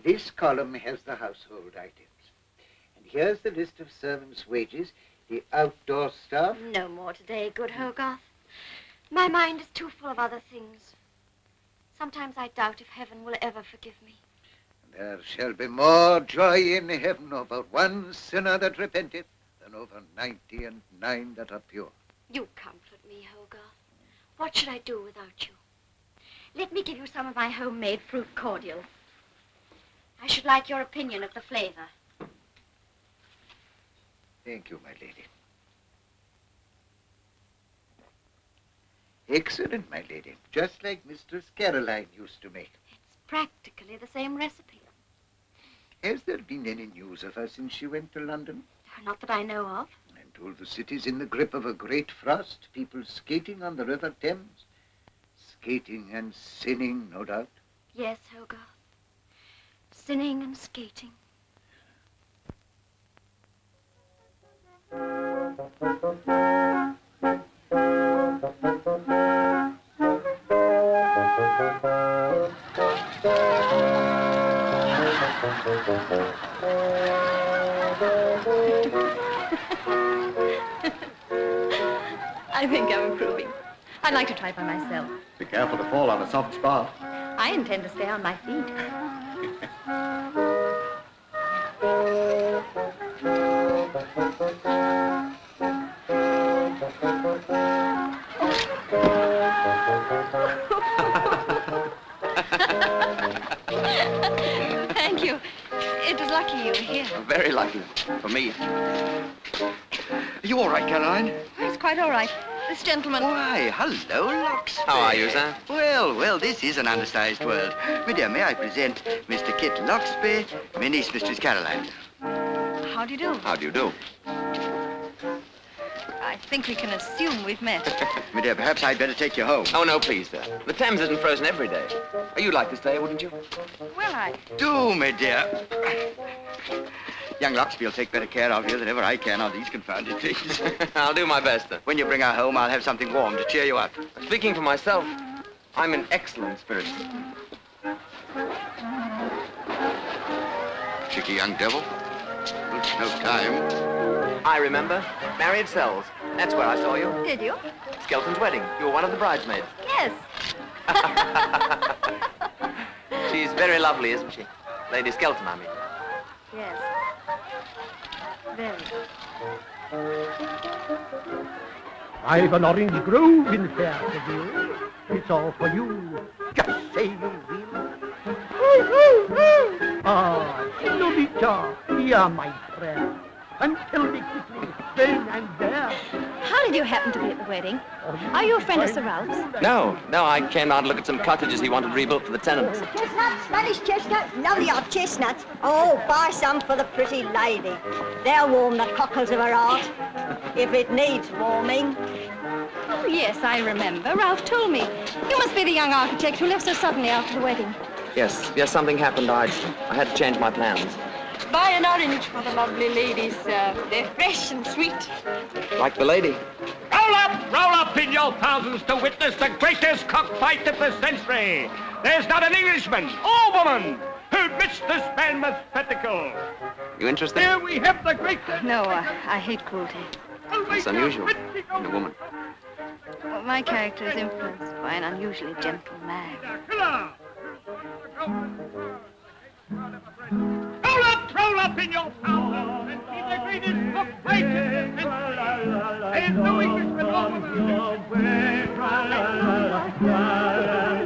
This column has the household items. And here's the list of servants' wages, the outdoor staff. No more today, good Hogarth. My mind is too full of other things. Sometimes I doubt if heaven will ever forgive me. There shall be more joy in heaven over one sinner that repenteth than over 99 that are pure. You comfort me, Hogarth. What should I do without you? Let me give you some of my homemade fruit cordial. I should like your opinion of the flavor. Thank you, my lady. Excellent, my lady. Just like Mistress Caroline used to make. It's practically the same recipe. Has there been any news of her since she went to London? Not that I know of. I'm told the city's in the grip of a great frost. People skating on the River Thames. Skating and sinning, no doubt. Yes, Hogarth. Sinning and skating. I think I'm improving. I'd like to try by myself. Be careful to fall on a soft spot. I intend to stay on my feet. Thank you. It was lucky you were here. Very lucky. For me. Are you all right, Caroline? Oh, it's quite all right. This gentleman... Why, hello, Lux. How are you, sir? Well, this is an undersized world. My dear, may I present Mr. Kit Loxby, my niece, Mistress Caroline. How do you do? How do you do? I think we can assume we've met. My dear, perhaps I'd better take you home. Oh, no, please, sir. The Thames isn't frozen every day. Oh, you'd like to stay, wouldn't you? Well, I... Do, my dear. Young Loxby will take better care of you than ever I can on these confounded things. I'll do my best, then. When you bring her home, I'll have something warm to cheer you up. Speaking for myself, I'm in excellent spirits. Sneaky young devil. Looks no time. I remember. Married Cells. That's where I saw you. Did you? Skelton's wedding. You were one of the bridesmaids. Yes. She's very lovely, isn't she? Lady Skelton, I mean. Yes. Very. I've an orange grove in Fairview. It's all for you. Just say you will. Ah, Senorita, you're my friend. And tell me quickly, when I'm there. How did you happen to be at the wedding? Are you a friend of Sir Ralph's? No, I came out to look at some cottages he wanted rebuilt for the tenants. Chestnuts, Spanish chestnuts, lovely hot chestnuts. Oh, buy some for the pretty lady. They'll warm the cockles of her heart, if it needs warming. Oh, yes, I remember. Ralph told me. You must be the young architect who left so suddenly after the wedding. Yes, something happened. I had to change my plans. Buy an orange for the lovely ladies, sir. They're fresh and sweet. Like the lady. Roll up in your thousands to witness the greatest cockfight of the century. There's not an Englishman or woman who'd miss this mammoth spectacle. You interested? Here we have the greatest... No, I hate cruelty. It's unusual in a woman. Well, my character is influenced by an unusually gentle man. Roll up in your power and see the greatest cockfight in this century. There's no Englishman or woman.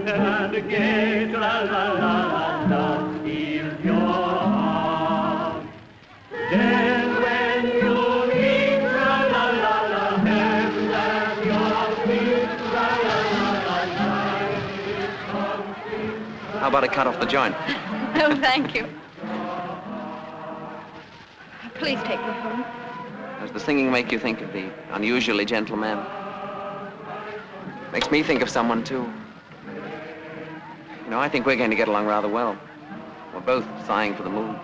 And again, steals your heart. Then when you meet, heaven at your feet, How about I cut off the joint? No, thank you. Please take me home. Does the singing make you think of the unusually gentle man? Makes me think of someone, too. You know, I think we're going to get along rather well. We're both sighing for the moon.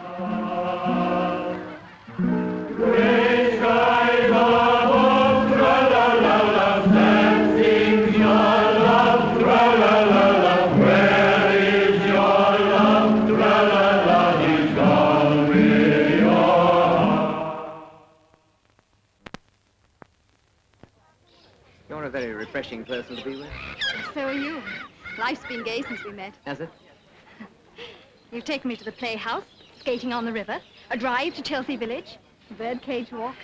Gray skies above, tra-la-la-la, stand, sings your love, tra-la-la-la. Where is your love, tra-la-la, he's gone with your heart. You're a very refreshing person to be with. So are you. Life's been gay since we met. Has it? You've taken me to the playhouse, skating on the river, a drive to Chelsea Village, a birdcage walk,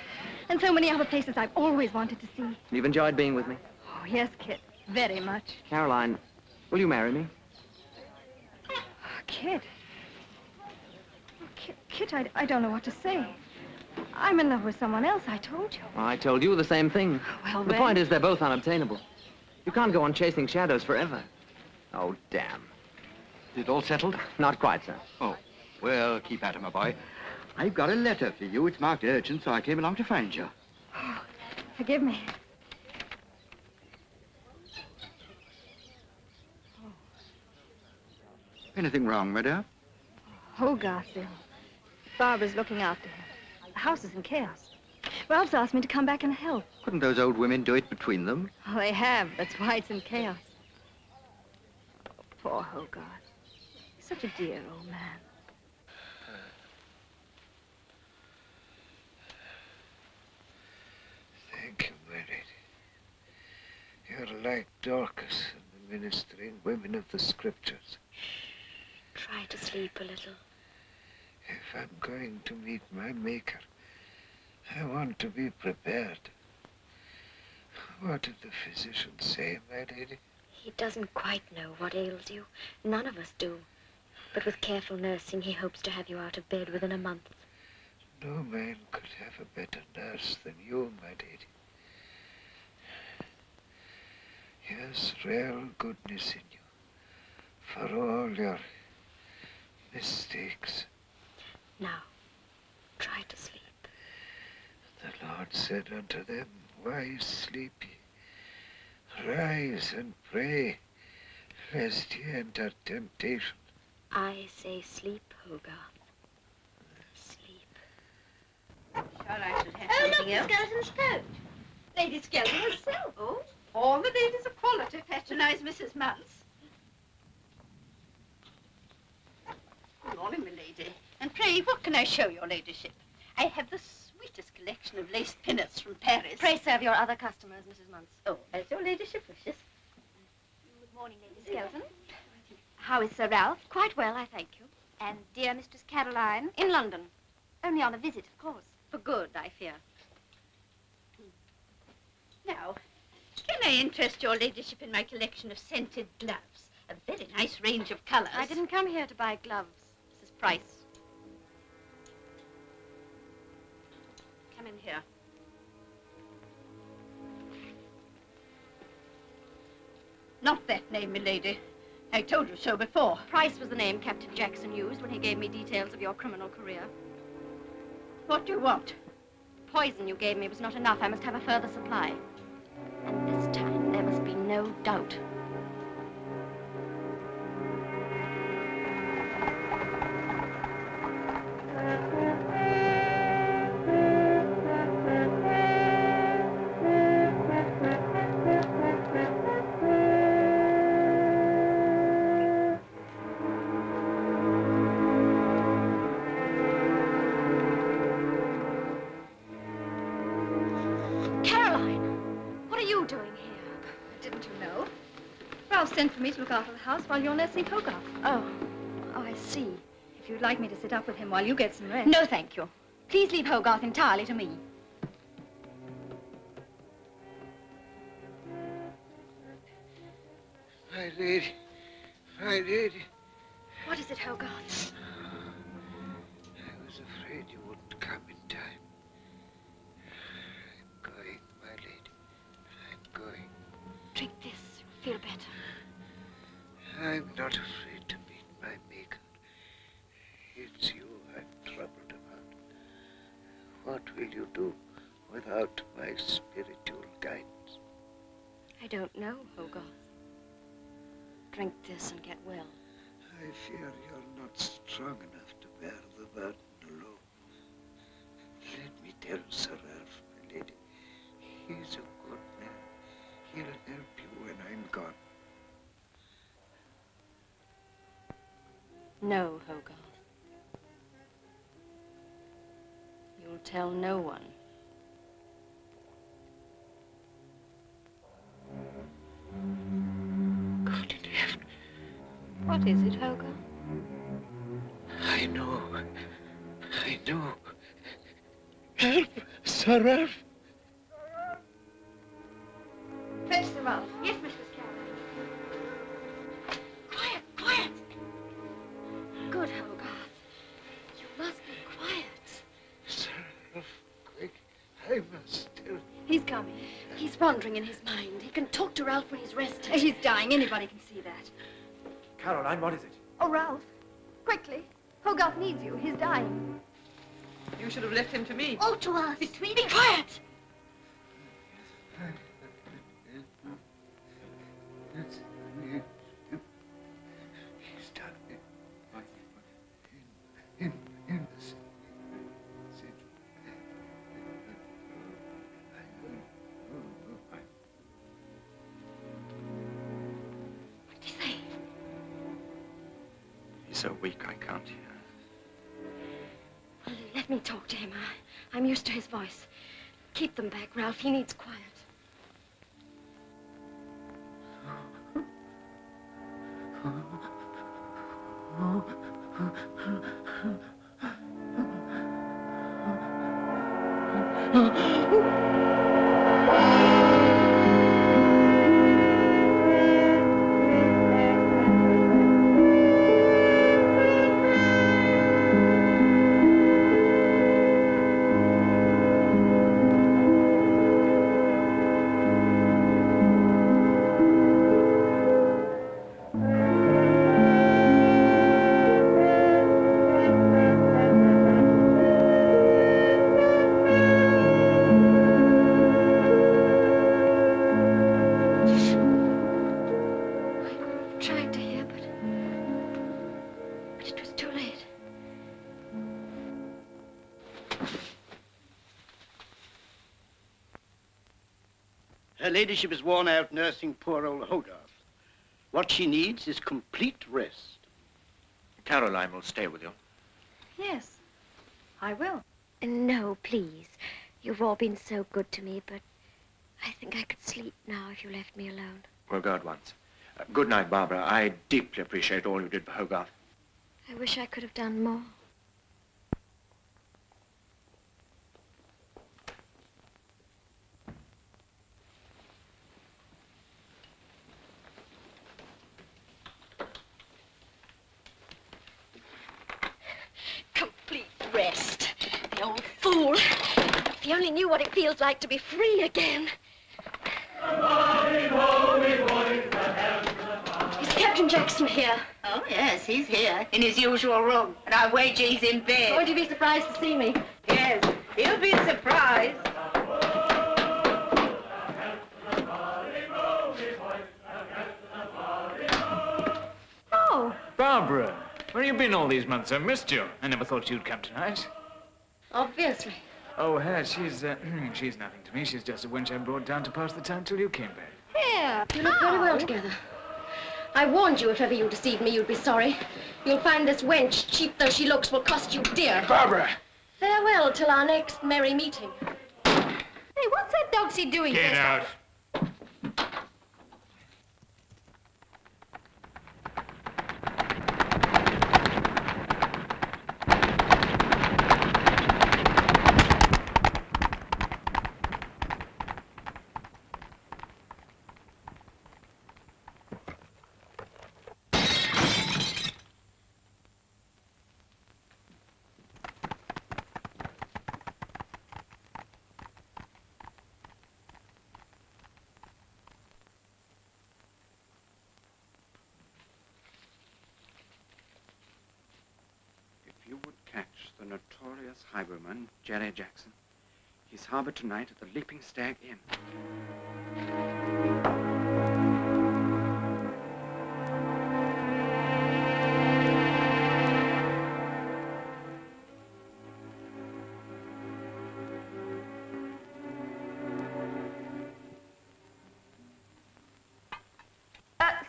and so many other places I've always wanted to see. You've enjoyed being with me? Oh, yes, Kit, very much. Caroline, will you marry me? Kit. Kit, I don't know what to say. I'm in love with someone else, I told you. I told you the same thing. Well, the then. point is they're both unobtainable. You can't go on chasing shadows forever. Oh, damn. Is it all settled? Not quite, sir. Oh, well, keep at it, my boy. I've got a letter for you. It's marked urgent, so I came along to find you. Oh, forgive me. Anything wrong, madame? Oh, Garfield. Barbara's looking after him. The house is in chaos. Ralph's asked me to come back and help. Couldn't those old women do it between them? Oh, they have. That's why it's in chaos. Oh, poor Hogarth. He's such a dear old man. Thank you, Margaret. You're like Dorcas and the ministering women of the scriptures. Try to sleep a little. If I'm going to meet my Maker, I want to be prepared. What did the physician say, my lady? He doesn't quite know what ails you. None of us do. But with careful nursing, he hopes to have you out of bed within a month. No man could have a better nurse than you, my lady. Yes, real goodness in you, for all your mistakes. Now, try to sleep. The Lord said unto them, Why sleep ye? Rise and pray, lest ye enter temptation. I say sleep, Hogarth. Sleep. Sure, I should have something else. Skelton's coat. Lady Skelton herself. Oh, all the ladies of quality patronize Mrs. Muntz. Good morning, my lady. And And pray, what can I show your ladyship? I have the sweetest collection of lace pinners from Paris. Pray serve your other customers, Mrs. Muntz. Oh, as your ladyship wishes. Good morning, Lady Skelton. How is Sir Ralph? Quite well, I thank you. And dear Mistress Caroline? In London. Only on a visit, of course. For good, I fear. Now, can I interest your ladyship in my collection of scented gloves? A very nice range of colours. I didn't come here to buy gloves, Mrs. Price. Come in here. Not that name, milady. I told you so before. Price was the name Captain Jackson used when he gave me details of your criminal career. What do you want? The poison you gave me was not enough. I must have a further supply. And this time, there must be no doubt. Sent for me to look after the house while you're nursing Hogarth. Oh, I see. If you'd like me to sit up with him while you get some rest. No, thank you. Please leave Hogarth entirely to me. My lady, my lady. What is it, Hogarth? I was afraid you wouldn't come in time. I'm going, my lady. I'm going. Drink this. You'll feel better. I'm not afraid to meet my maker. It's you I'm troubled about. What will you do without my spiritual guidance? I don't know, Hogarth. Drink this and get well. I fear you're not strong enough to bear the burden alone. Let me tell Sir Ralph, my lady. He's a good man. He'll help you when I'm gone. No, Hogarth. You'll tell no one. God in heaven. What is it, Hogarth? I know. I know. Help, Sir Ralph. Fetch Sir Ralph. Yes, Mrs. Caroline. Quiet, quiet. Good, Hogarth. You must be quiet. Sir Ralph, quick. I must tell. He's coming. He's wandering in his mind. He can talk to Ralph when he's rested. He's dying. Anybody can see that. Caroline, what is it? Oh, Ralph. Quickly. Hogarth needs you. He's dying. You should have left him to me. Oh, to us. Be quiet. He's done it. In the city. What do you say? He's so weak I can't hear. Well, let me talk to him. I'm used to his voice. Keep them back, Ralph. He needs quiet. Her ladyship is worn out nursing poor old Hogarth. What she needs is complete rest. Caroline will stay with you. Yes, I will. No, please. You've all been so good to me, but I think I could sleep now if you left me alone. We'll go at once. Good night, Barbara. I deeply appreciate all you did for Hogarth. I wish I could have done more. Complete rest. The old fool. If he only knew what it feels like to be free again. Is Captain Jackson here? Oh, yes, he's here, in his usual room, and I wager he's in bed. Won't you be surprised to see me? Yes, he'll be surprised. Oh, Barbara, where have you been all these months? I've missed you. I never thought you'd come tonight. Obviously. Oh, her, she's nothing to me. She's just a wench I brought down to pass the time till you came back. Here. You look very well together. I warned you if ever you deceived me, you'd be sorry. You'll find this wench, cheap though she looks, will cost you dear. Barbara! Farewell till our next merry meeting. hey, what's that doxy doing Get here? out. If you would catch the notorious highwayman, Jerry Jackson, he's harbored tonight at the Leaping Stag Inn.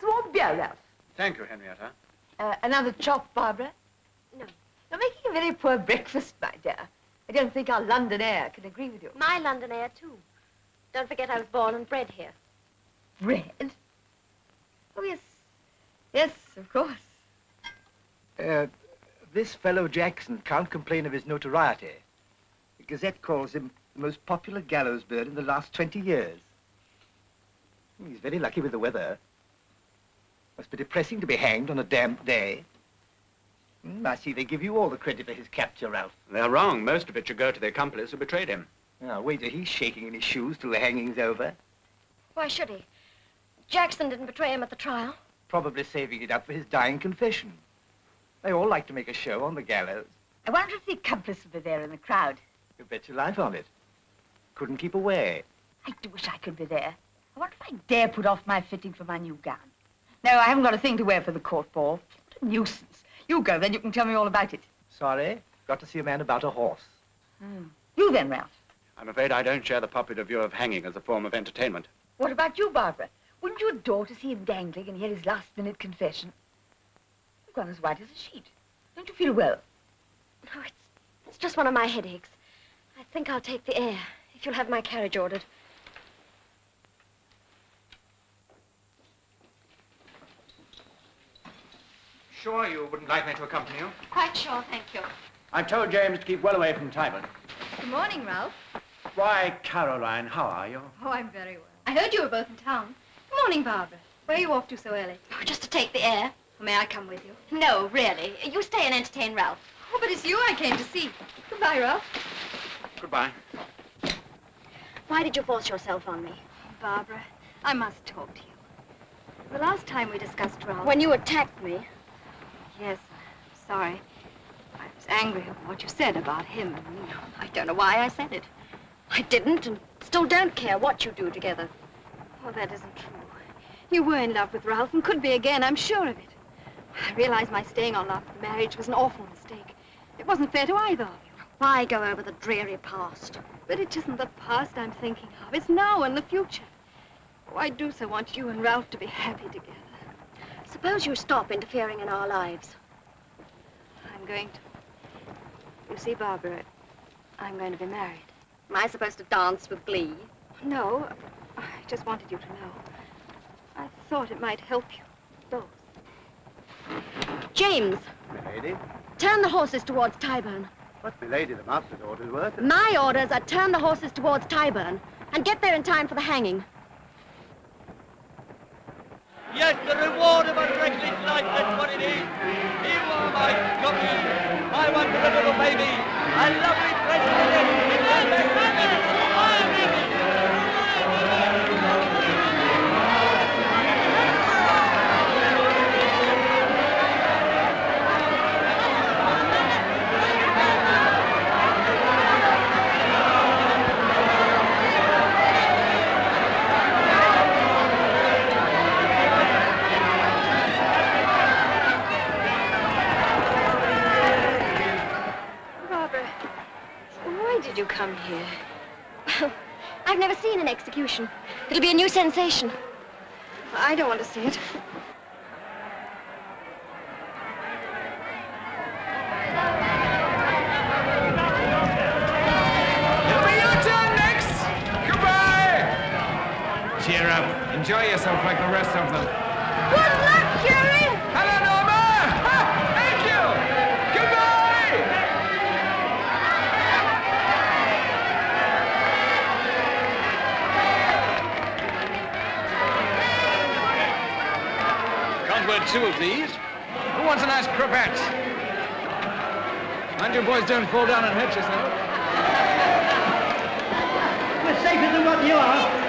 Some more beer, Ralph. Thank you, Henrietta. Another chop, Barbara? No. You're making a very poor breakfast, my dear. I don't think our London air can agree with you. My London air, too. Don't forget I was born and bred here. Bread? Oh, yes. Yes, of course. This fellow Jackson can't complain of his notoriety. The Gazette calls him the most popular gallows bird in the last 20 years. He's very lucky with the weather. Must be depressing to be hanged on a damp day. I see they give you all the credit for his capture, Ralph. They're wrong. Most of it should go to the accomplice who betrayed him. Now, wait till he's shaking in his shoes till the hanging's over. Why should he? Jackson didn't betray him at the trial. Probably saving it up for his dying confession. They all like to make a show on the gallows. I wonder if the accomplice will be there in the crowd. You bet your life on it. Couldn't keep away. I do wish I could be there. I wonder if I dare put off my fitting for my new gown. No, I haven't got a thing to wear for the court ball. What a nuisance. You go, then you can tell me all about it. Sorry, got to see a man about a horse. You then, Ralph. I'm afraid I don't share the popular view of hanging as a form of entertainment. What about you, Barbara? Wouldn't you adore to see him dangling and hear his last-minute confession? You've gone as white as a sheet. Don't you feel well? No, it's just one of my headaches. I think I'll take the air, if you'll have my carriage ordered. Sure you wouldn't like me to accompany you? Quite sure, thank you. I've told James to keep well away from Tyburn. Good morning, Ralph. Why, Caroline, how are you? Oh, I'm very well. I heard you were both in town. Good morning, Barbara. Where are you off to so early? Oh, just to take the air. May I come with you? No, really. You stay and entertain Ralph. Oh, but it's you I came to see. Goodbye, Ralph. Goodbye. Why did you force yourself on me? Barbara, I must talk to you. The last time we discussed Ralph... When you attacked me. Yes, I'm sorry. I was angry over what you said about him and me. I don't know why I said it. I didn't and still don't care what you do together. Oh, that isn't true. You were in love with Ralph and could be again, I'm sure of it. I realize my staying on after the marriage was an awful mistake. It wasn't fair to either of you. Why go over the dreary past? But it isn't the past I'm thinking of. It's now and the future. Oh, I do so want you and Ralph to be happy together. Suppose you stop interfering in our lives. I'm going to. You see, Barbara, I'm going to be married. Am I supposed to dance with glee? No, I just wanted you to know. I thought it might help you, both. James, Milady? turn the horses towards Tyburn. But, milady, the master's orders were to... My orders are turn the horses towards Tyburn and get there in time for the hanging. Yes, the reward of a reckless life, that's what it is. You are my copy, my wonderful little baby, a lovely president. Did you come here? Well, I've never seen an execution. It'll be a new sensation. I don't want to see it. It'll be your turn next. Goodbye. Cheer up. Enjoy yourself like the rest of them. Good luck, Jerry! Hello, Norma. Ha, thank you. Goodbye. Can't wear two of these. Who wants a nice cravat? Mind you boys don't fall down and hurt yourself. We're safer than what you are.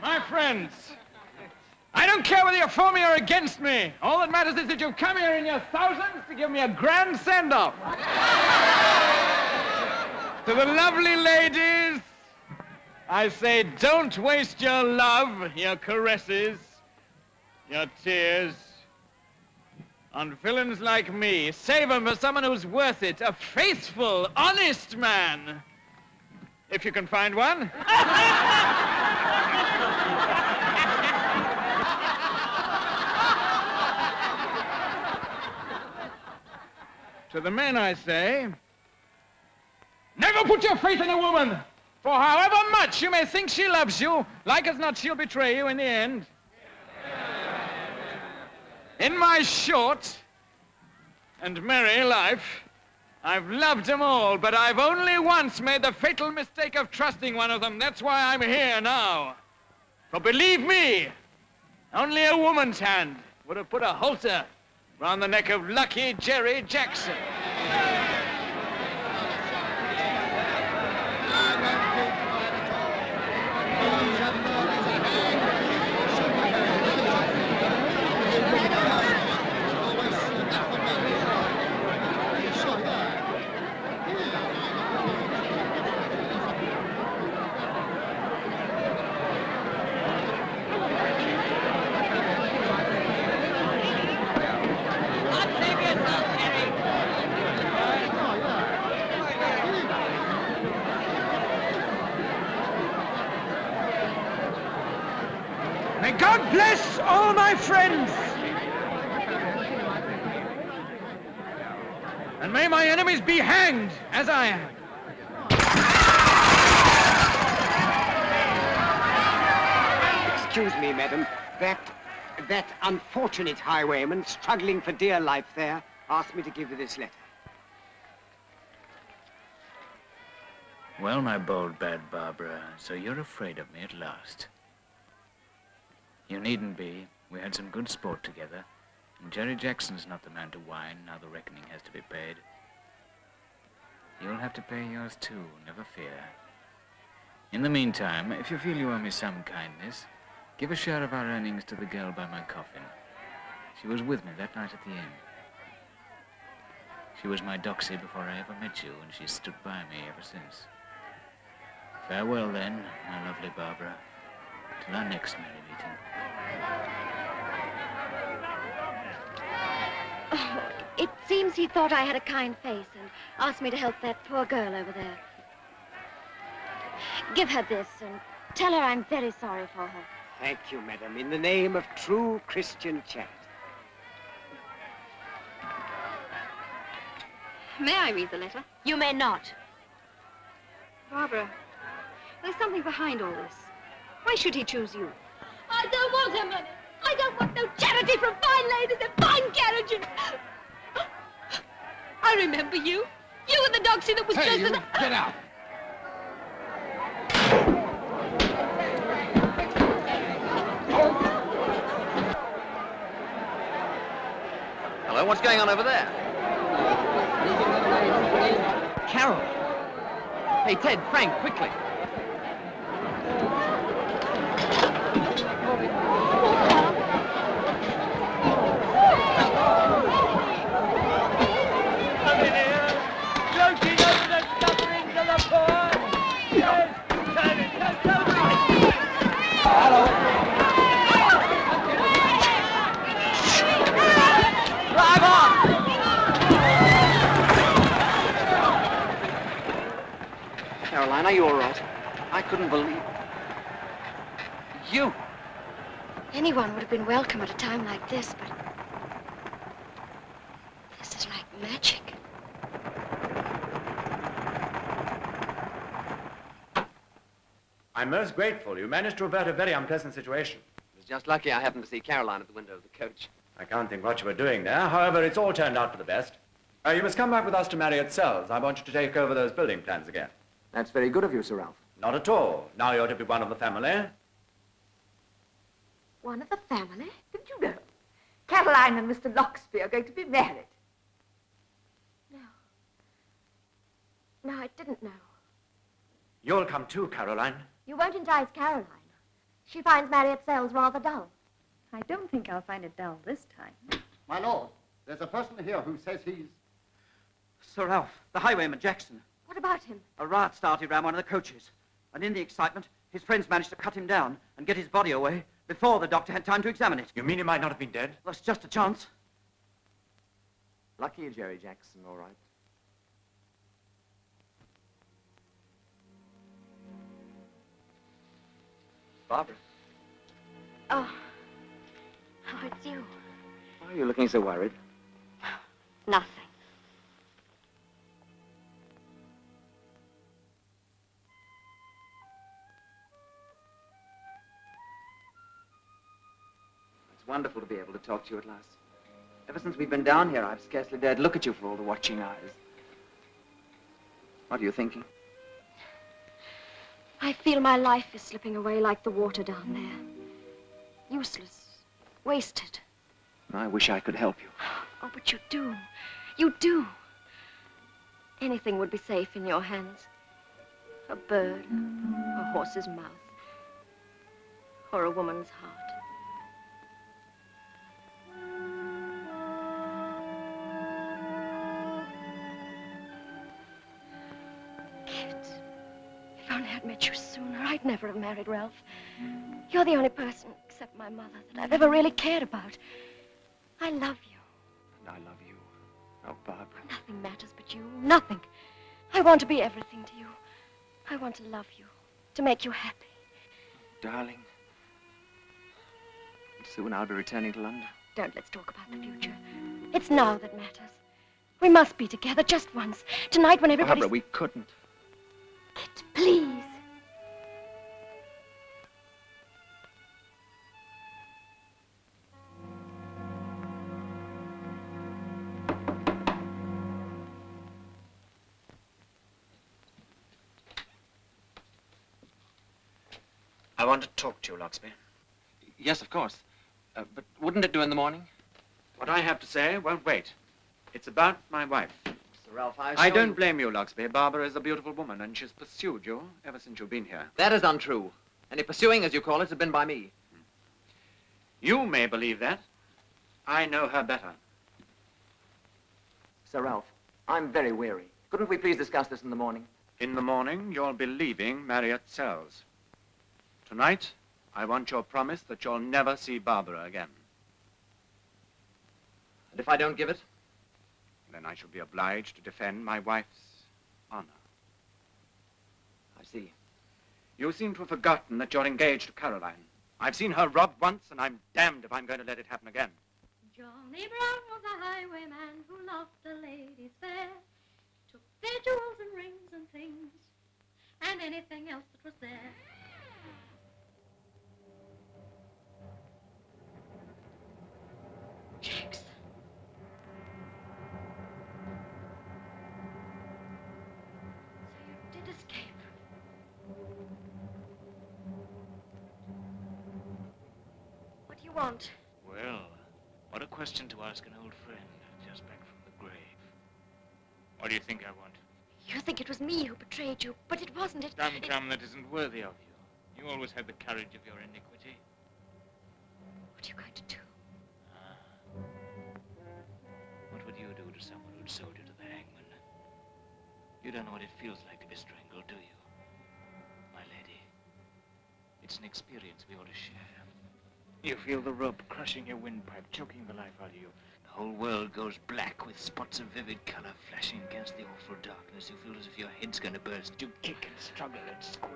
My friends, I don't care whether you're for me or against me. All that matters is that you've come here in your thousands to give me a grand send-off. To the lovely ladies, I say don't waste your love, your caresses, your tears on villains like me. Save them for someone who's worth it, a faithful, honest man. If you can find one. To the men I say, never put your faith in a woman, for however much you may think she loves you, like as not she'll betray you in the end. In my short and merry life, I've loved them all, but I've only once made the fatal mistake of trusting one of them. That's why I'm here now. For believe me, only a woman's hand would have put a halter round the neck of lucky Jerry Jackson. May God bless all my friends! And may my enemies be hanged, as I am. Excuse me, madam. That unfortunate highwayman struggling for dear life there asked me to give you this letter. Well, my bold, bad Barbara, so you're afraid of me at last. You needn't be. We had some good sport together. And Jerry Jackson's not the man to whine now the reckoning has to be paid. You'll have to pay yours too, never fear. In the meantime, if you feel you owe me some kindness, give a share of our earnings to the girl by my coffin. She was with me that night at the inn. She was my doxy before I ever met you, and she's stood by me ever since. Farewell then, my lovely Barbara, till our next merry meeting. Oh, it seems he thought I had a kind face and asked me to help that poor girl over there. Give her this and tell her I'm very sorry for her. Thank you, madam, in the name of true Christian charity. May I read the letter? You may not. Barbara, there's something behind all this. Why should he choose you? I don't want her money. I don't want no charity from fine ladies and fine carriages. I remember you. You were the doxy that was Hey, just... you, get out. Hello, what's going on over there? Carol! Hey, Ted, Frank, quickly. Come in here, gloating over the sufferings of the poor. Yes, turn it, turn it. Hello. Drive on! Caroline, are you all right? I couldn't believe... You! Anyone would have been welcome at a time like this, but this is like magic. I'm most grateful. You managed to avert a very unpleasant situation. It was just lucky I happened to see Caroline at the window of the coach. I can't think what you were doing there. However, it's all turned out for the best. You must come back with us to Marriott Cells. I want you to take over those building plans again. That's very good of you, Sir Ralph. Not at all. Now you're to be one of the family. One of the family? Did you know? Caroline and Mr. Loxby are going to be married. No, I didn't know. You'll come too, Caroline. You won't entice Caroline. She finds Marriott Cells rather dull. I don't think I'll find it dull this time. My lord, there's a person here who says he's... Sir Ralph, the highwayman Jackson. What about him? A riot started around one of the coaches. And in the excitement, his friends managed to cut him down and get his body away before the doctor had time to examine it. You mean he might not have been dead? That's just a chance. Lucky you, Jerry Jackson, all right. Barbara, Oh, it's you. why are you looking so worried? Nothing. It's wonderful to be able to talk to you at last. Ever since we've been down here, I've scarcely dared look at you for all the watching eyes. What are you thinking? I feel my life is slipping away like the water down there. Useless. Wasted. I wish I could help you. Oh, but you do. You do. Anything would be safe in your hands. A bird, a horse's mouth, or a woman's heart. If only I'd met you sooner, I'd never have married Ralph. You're the only person, except my mother, that I've ever really cared about. I love you. And I love you. Oh, Barbara. Nothing matters but you. Nothing. I want to be everything to you. I want to love you, to make you happy. Darling. Soon I'll be returning to London. Don't let's talk about the future. It's now that matters. We must be together just once. Tonight when everybody's... Barbara, we couldn't. Kit, please. I want to talk to you, Loxby. Yes, of course. But wouldn't it do in the morning? What I have to say won't wait. It's about my wife. Sir Ralph, I don't blame you, Loxby. Barbara is a beautiful woman, and she's pursued you ever since you've been here. That is untrue. Any pursuing, as you call it, has been by me. You may believe that. I know her better. Sir Ralph, I'm very weary. Couldn't we please discuss this in the morning? In the morning, you'll be leaving Marriott Cells. Tonight, I want your promise that you'll never see Barbara again. And if I don't give it? Then I shall be obliged to defend my wife's honor. I see. You seem to have forgotten that you're engaged to Caroline. I've seen her robbed once, and I'm damned if I'm going to let it happen again. Johnny Brown was a highwayman who loved the ladies fair, took their jewels and rings and things, and anything else that was there. Jackson. So you did escape. What do you want? Well, what a question to ask an old friend just back from the grave. What do you think I want? You think it was me who betrayed you, but it wasn't. Come, that isn't worthy of you. You always had the courage of your iniquity. What are you going to do? What would you do to someone who'd sold you to the hangman? You don't know what it feels like to be strangled, do you? My lady, it's an experience we ought to share. You feel the rope crushing your windpipe, choking the life out of you. The whole world goes black with spots of vivid color flashing against the awful darkness. You feel as if your head's going to burst. You kick and struggle and squirm.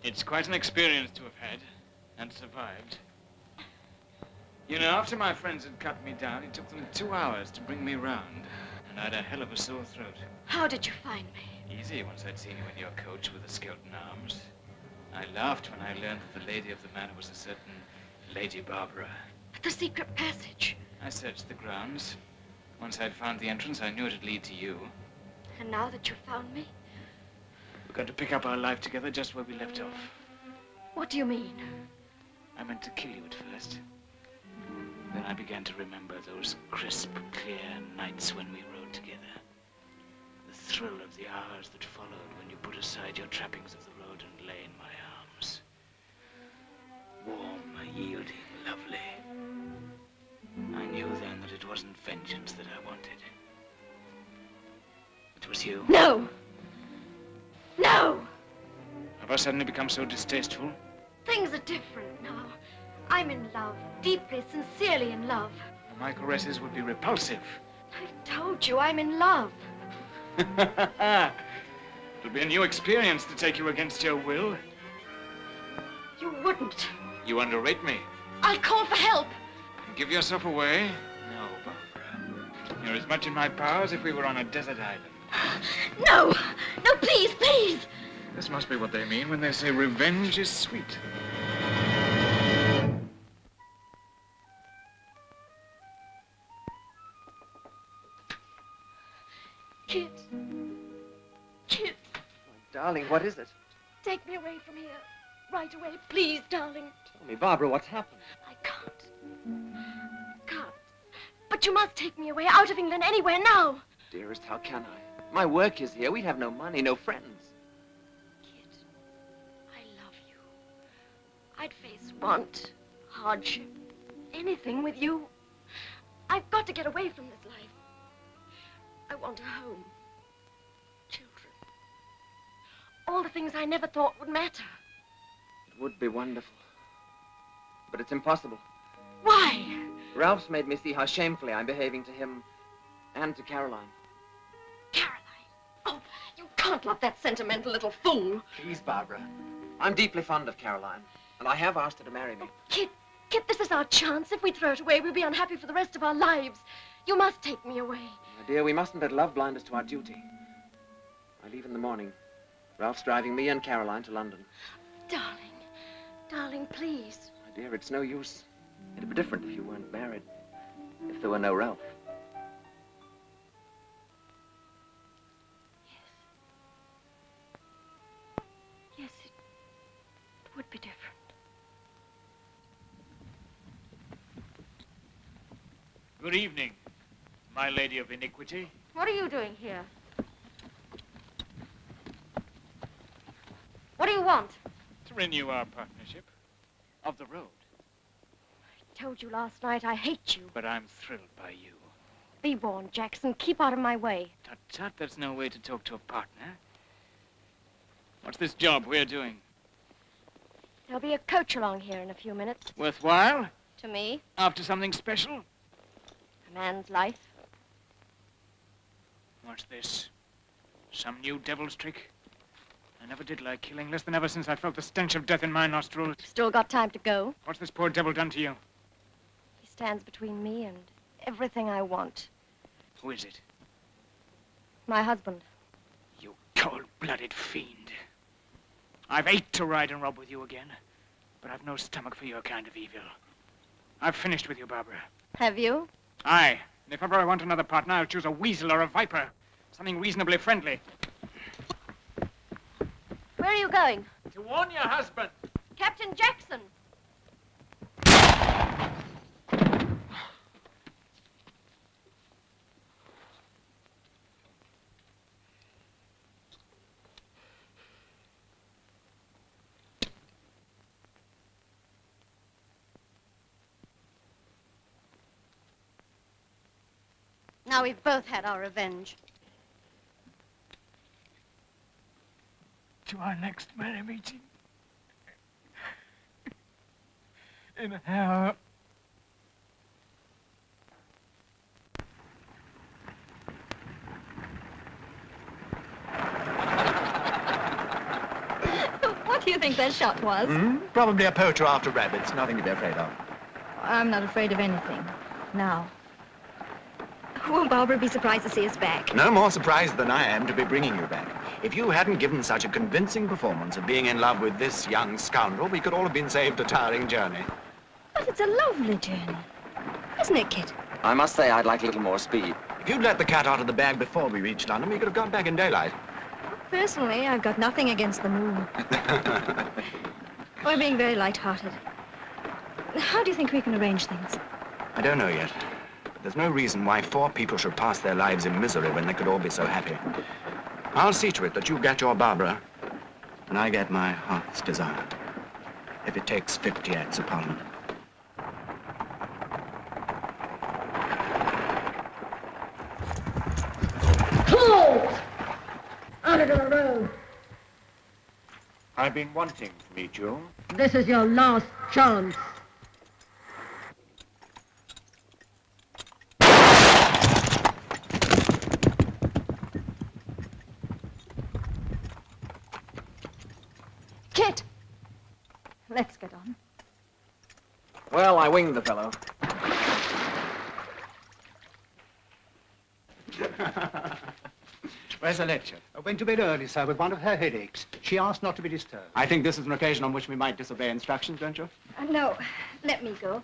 It's quite an experience to have had and survived. You know, after my friends had cut me down, it took them 2 hours to bring me round. And I had a hell of a sore throat. How did you find me? Easy, once I'd seen you in your coach with the skeleton arms. I laughed when I learned that the lady of the manor was a certain Lady Barbara. The secret passage. I searched the grounds. Once I'd found the entrance, I knew it'd lead to you. And now that you've found me? We're going to pick up our life together just where we left off. What do you mean? I meant to kill you at first. Then I began to remember those crisp, clear nights when we rode together. The thrill of the hours that followed when you put aside your trappings of the road and lay in my arms. Warm, yielding, lovely. I knew then that it wasn't vengeance that I wanted. It was you. No! No! Have I suddenly become so distasteful? Things are different now. I'm in love, deeply, sincerely in love. My caresses would be repulsive. I've told you I'm in love. It'll be a new experience to take you against your will. You wouldn't. You underrate me. I'll call for help. Give yourself away? No, Barbara. You're as much in my power as if we were on a desert island. No! No, please, please! This must be what they mean when they say revenge is sweet. Kit. Kit. Darling, what is it? Take me away from here. Right away, please, darling. Tell me, Barbara, what's happened? I can't. Can't. But you must take me away, out of England, anywhere, now. Dearest, how can I? My work is here. We'd have no money, no friends. Kit, I love you. I'd face want, hardship, anything with you. I've got to get away from this life. I want a home. Children. All the things I never thought would matter. It would be wonderful. But it's impossible. Why? Ralph's made me see how shamefully I'm behaving to him and to Caroline. Caroline? Oh, you can't love that sentimental little fool. Please, Barbara. I'm deeply fond of Caroline, and I have asked her to marry me. Kit, this is our chance. If we throw it away, we'll be unhappy for the rest of our lives. You must take me away. My dear, we mustn't let love blind us to our duty. I leave in the morning. Ralph's driving me and Caroline to London. Darling, please. My dear, it's no use. It'd be different if you weren't married. If there were no Ralph. Yes, it would be different. Good evening, my lady of iniquity. What are you doing here? What do you want? To renew our partnership of the road. I told you last night I hate you. But I'm thrilled by you. Be warned, Jackson. Keep out of my way. Tut, tut, that's no way to talk to a partner. What's this job we're doing? There'll be a coach along here in a few minutes. Worthwhile? To me? After something special? A man's life. What's this? Some new devil's trick? I never did like killing, less than ever since I felt the stench of death in my nostrils. Still got time to go. What's this poor devil done to you? He stands between me and everything I want. Who is it? My husband. You cold-blooded fiend. I've ached to ride and rob with you again, but I've no stomach for your kind of evil. I've finished with you, Barbara. Have you? Aye. And if ever I want another partner, I'll choose a weasel or a viper. Something reasonably friendly. Where are you going? To warn your husband. Captain Jackson. Now we've both had our revenge. To our next merry meeting. In hell. What do you think that shot was? Probably a poacher after rabbits. Nothing to be afraid of. I'm not afraid of anything. Now. Won't Barbara be surprised to see us back? No more surprised than I am to be bringing you back. If you hadn't given such a convincing performance of being in love with this young scoundrel, we could all have been saved a tiring journey. But it's a lovely journey. Isn't it, Kit? I must say I'd like a little more speed. If you'd let the cat out of the bag before we reached London, we could have gone back in daylight. Personally, I've got nothing against the moon. We're being very light-hearted. How do you think we can arrange things? I don't know yet. But there's no reason why 4 people should pass their lives in misery when they could all be so happy. I'll see to it that you get your Barbara, and I get my heart's desire. If it takes 50 acts of Parliament. Halt! Out of the road. I've been wanting to meet you. This is your last chance. Kit! Let's get on. Well, I winged the fellow. Where's the lecture? I went to bed early, sir, with one of her headaches. She asked not to be disturbed. I think this is an occasion on which we might disobey instructions, don't you? No, let me go.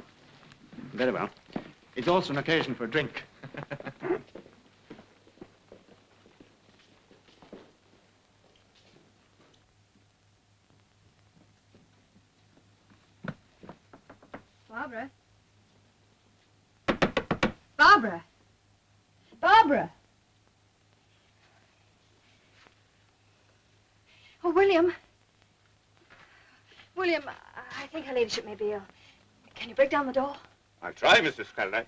Very well. It's also an occasion for a drink. Barbara? Barbara? Barbara? Oh, William. William, I think her ladyship may be ill. Can you break down the door? I'll try, Mrs. Faraday.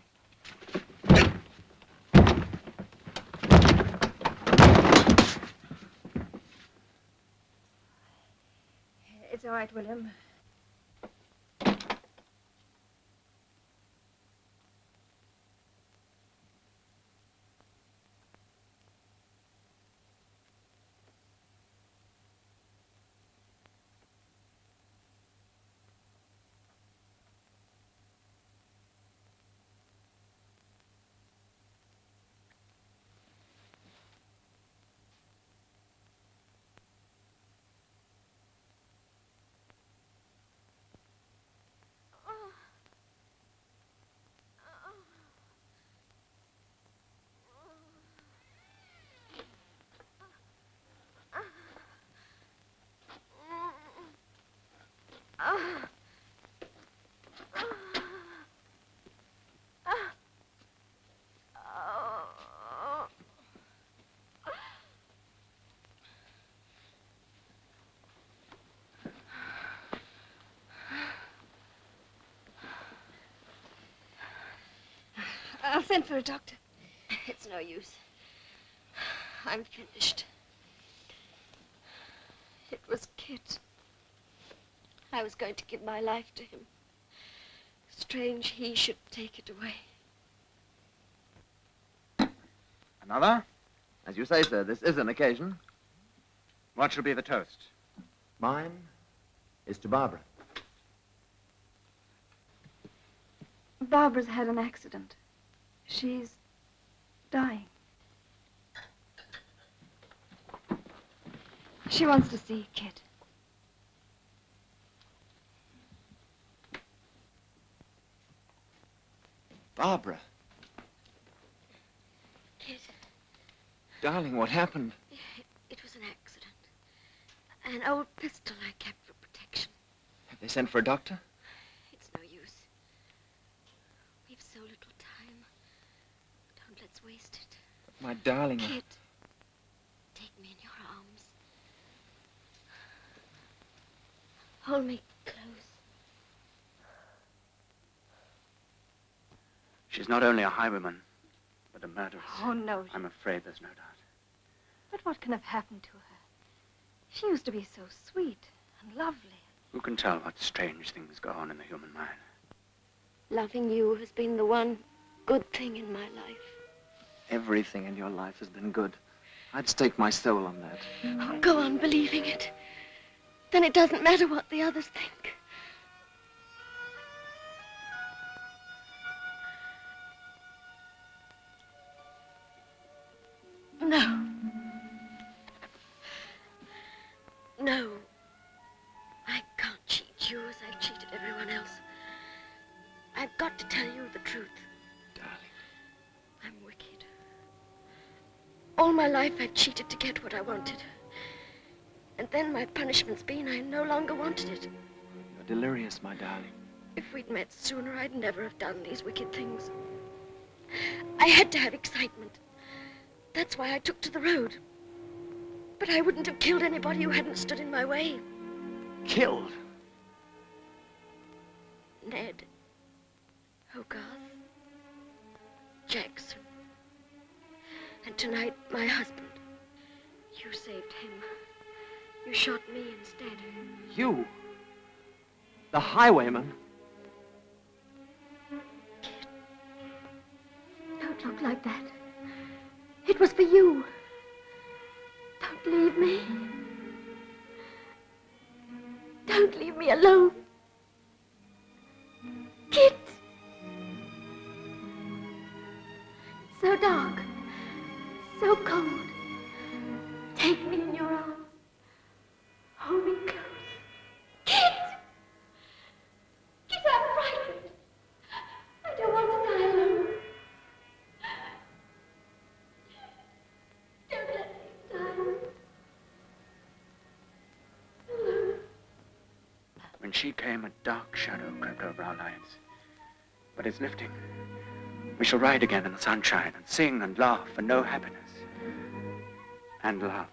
It's all right, William. I'll send for a doctor. It's no use. I'm finished. It was Kit. I was going to give my life to him. Strange he should take it away. Another? As you say, sir, this is an occasion. What shall be the toast? Mine is to Barbara. Barbara's had an accident. She's dying. She wants to see Kit. Barbara. Kit, Darling, what happened? it was an accident. An old pistol I kept for protection. Have they sent for a doctor? It's no use. We've so little time. Don't let's waste it. But my darling. Kit, take me in your arms. Hold me close. She's not only a highwayman, but a murderess. Oh, no. I'm afraid there's no doubt. But what can have happened to her? She used to be so sweet and lovely. Who can tell what strange things go on in the human mind? Loving you has been the one good thing in my life. Everything in your life has been good. I'd stake my soul on that. Oh, go on believing it. Then it doesn't matter what the others think. No. No. I can't cheat you as I've cheated everyone else. I've got to tell you the truth. Darling. I'm wicked. All my life I've cheated to get what I wanted. And then my punishment's been I no longer wanted it. You're delirious, my darling. If we'd met sooner, I'd never have done these wicked things. I had to have excitement. That's why I took to the road. But I wouldn't have killed anybody who hadn't stood in my way. Killed? Ned. Hogarth. Jackson. And tonight, my husband. You saved him. You shot me instead. You? The highwayman? Don't look like that. It was for you. Don't leave me. Don't leave me alone. Kit! So dark. So cold. Take me in your arms. Hold me close. Kit! Kit, I'm frightened. I don't want to die alone. Don't let me die. Alone. When she came, a dark shadow crept over our lives. But it's lifting. We shall ride again in the sunshine and sing and laugh and know happiness. And love.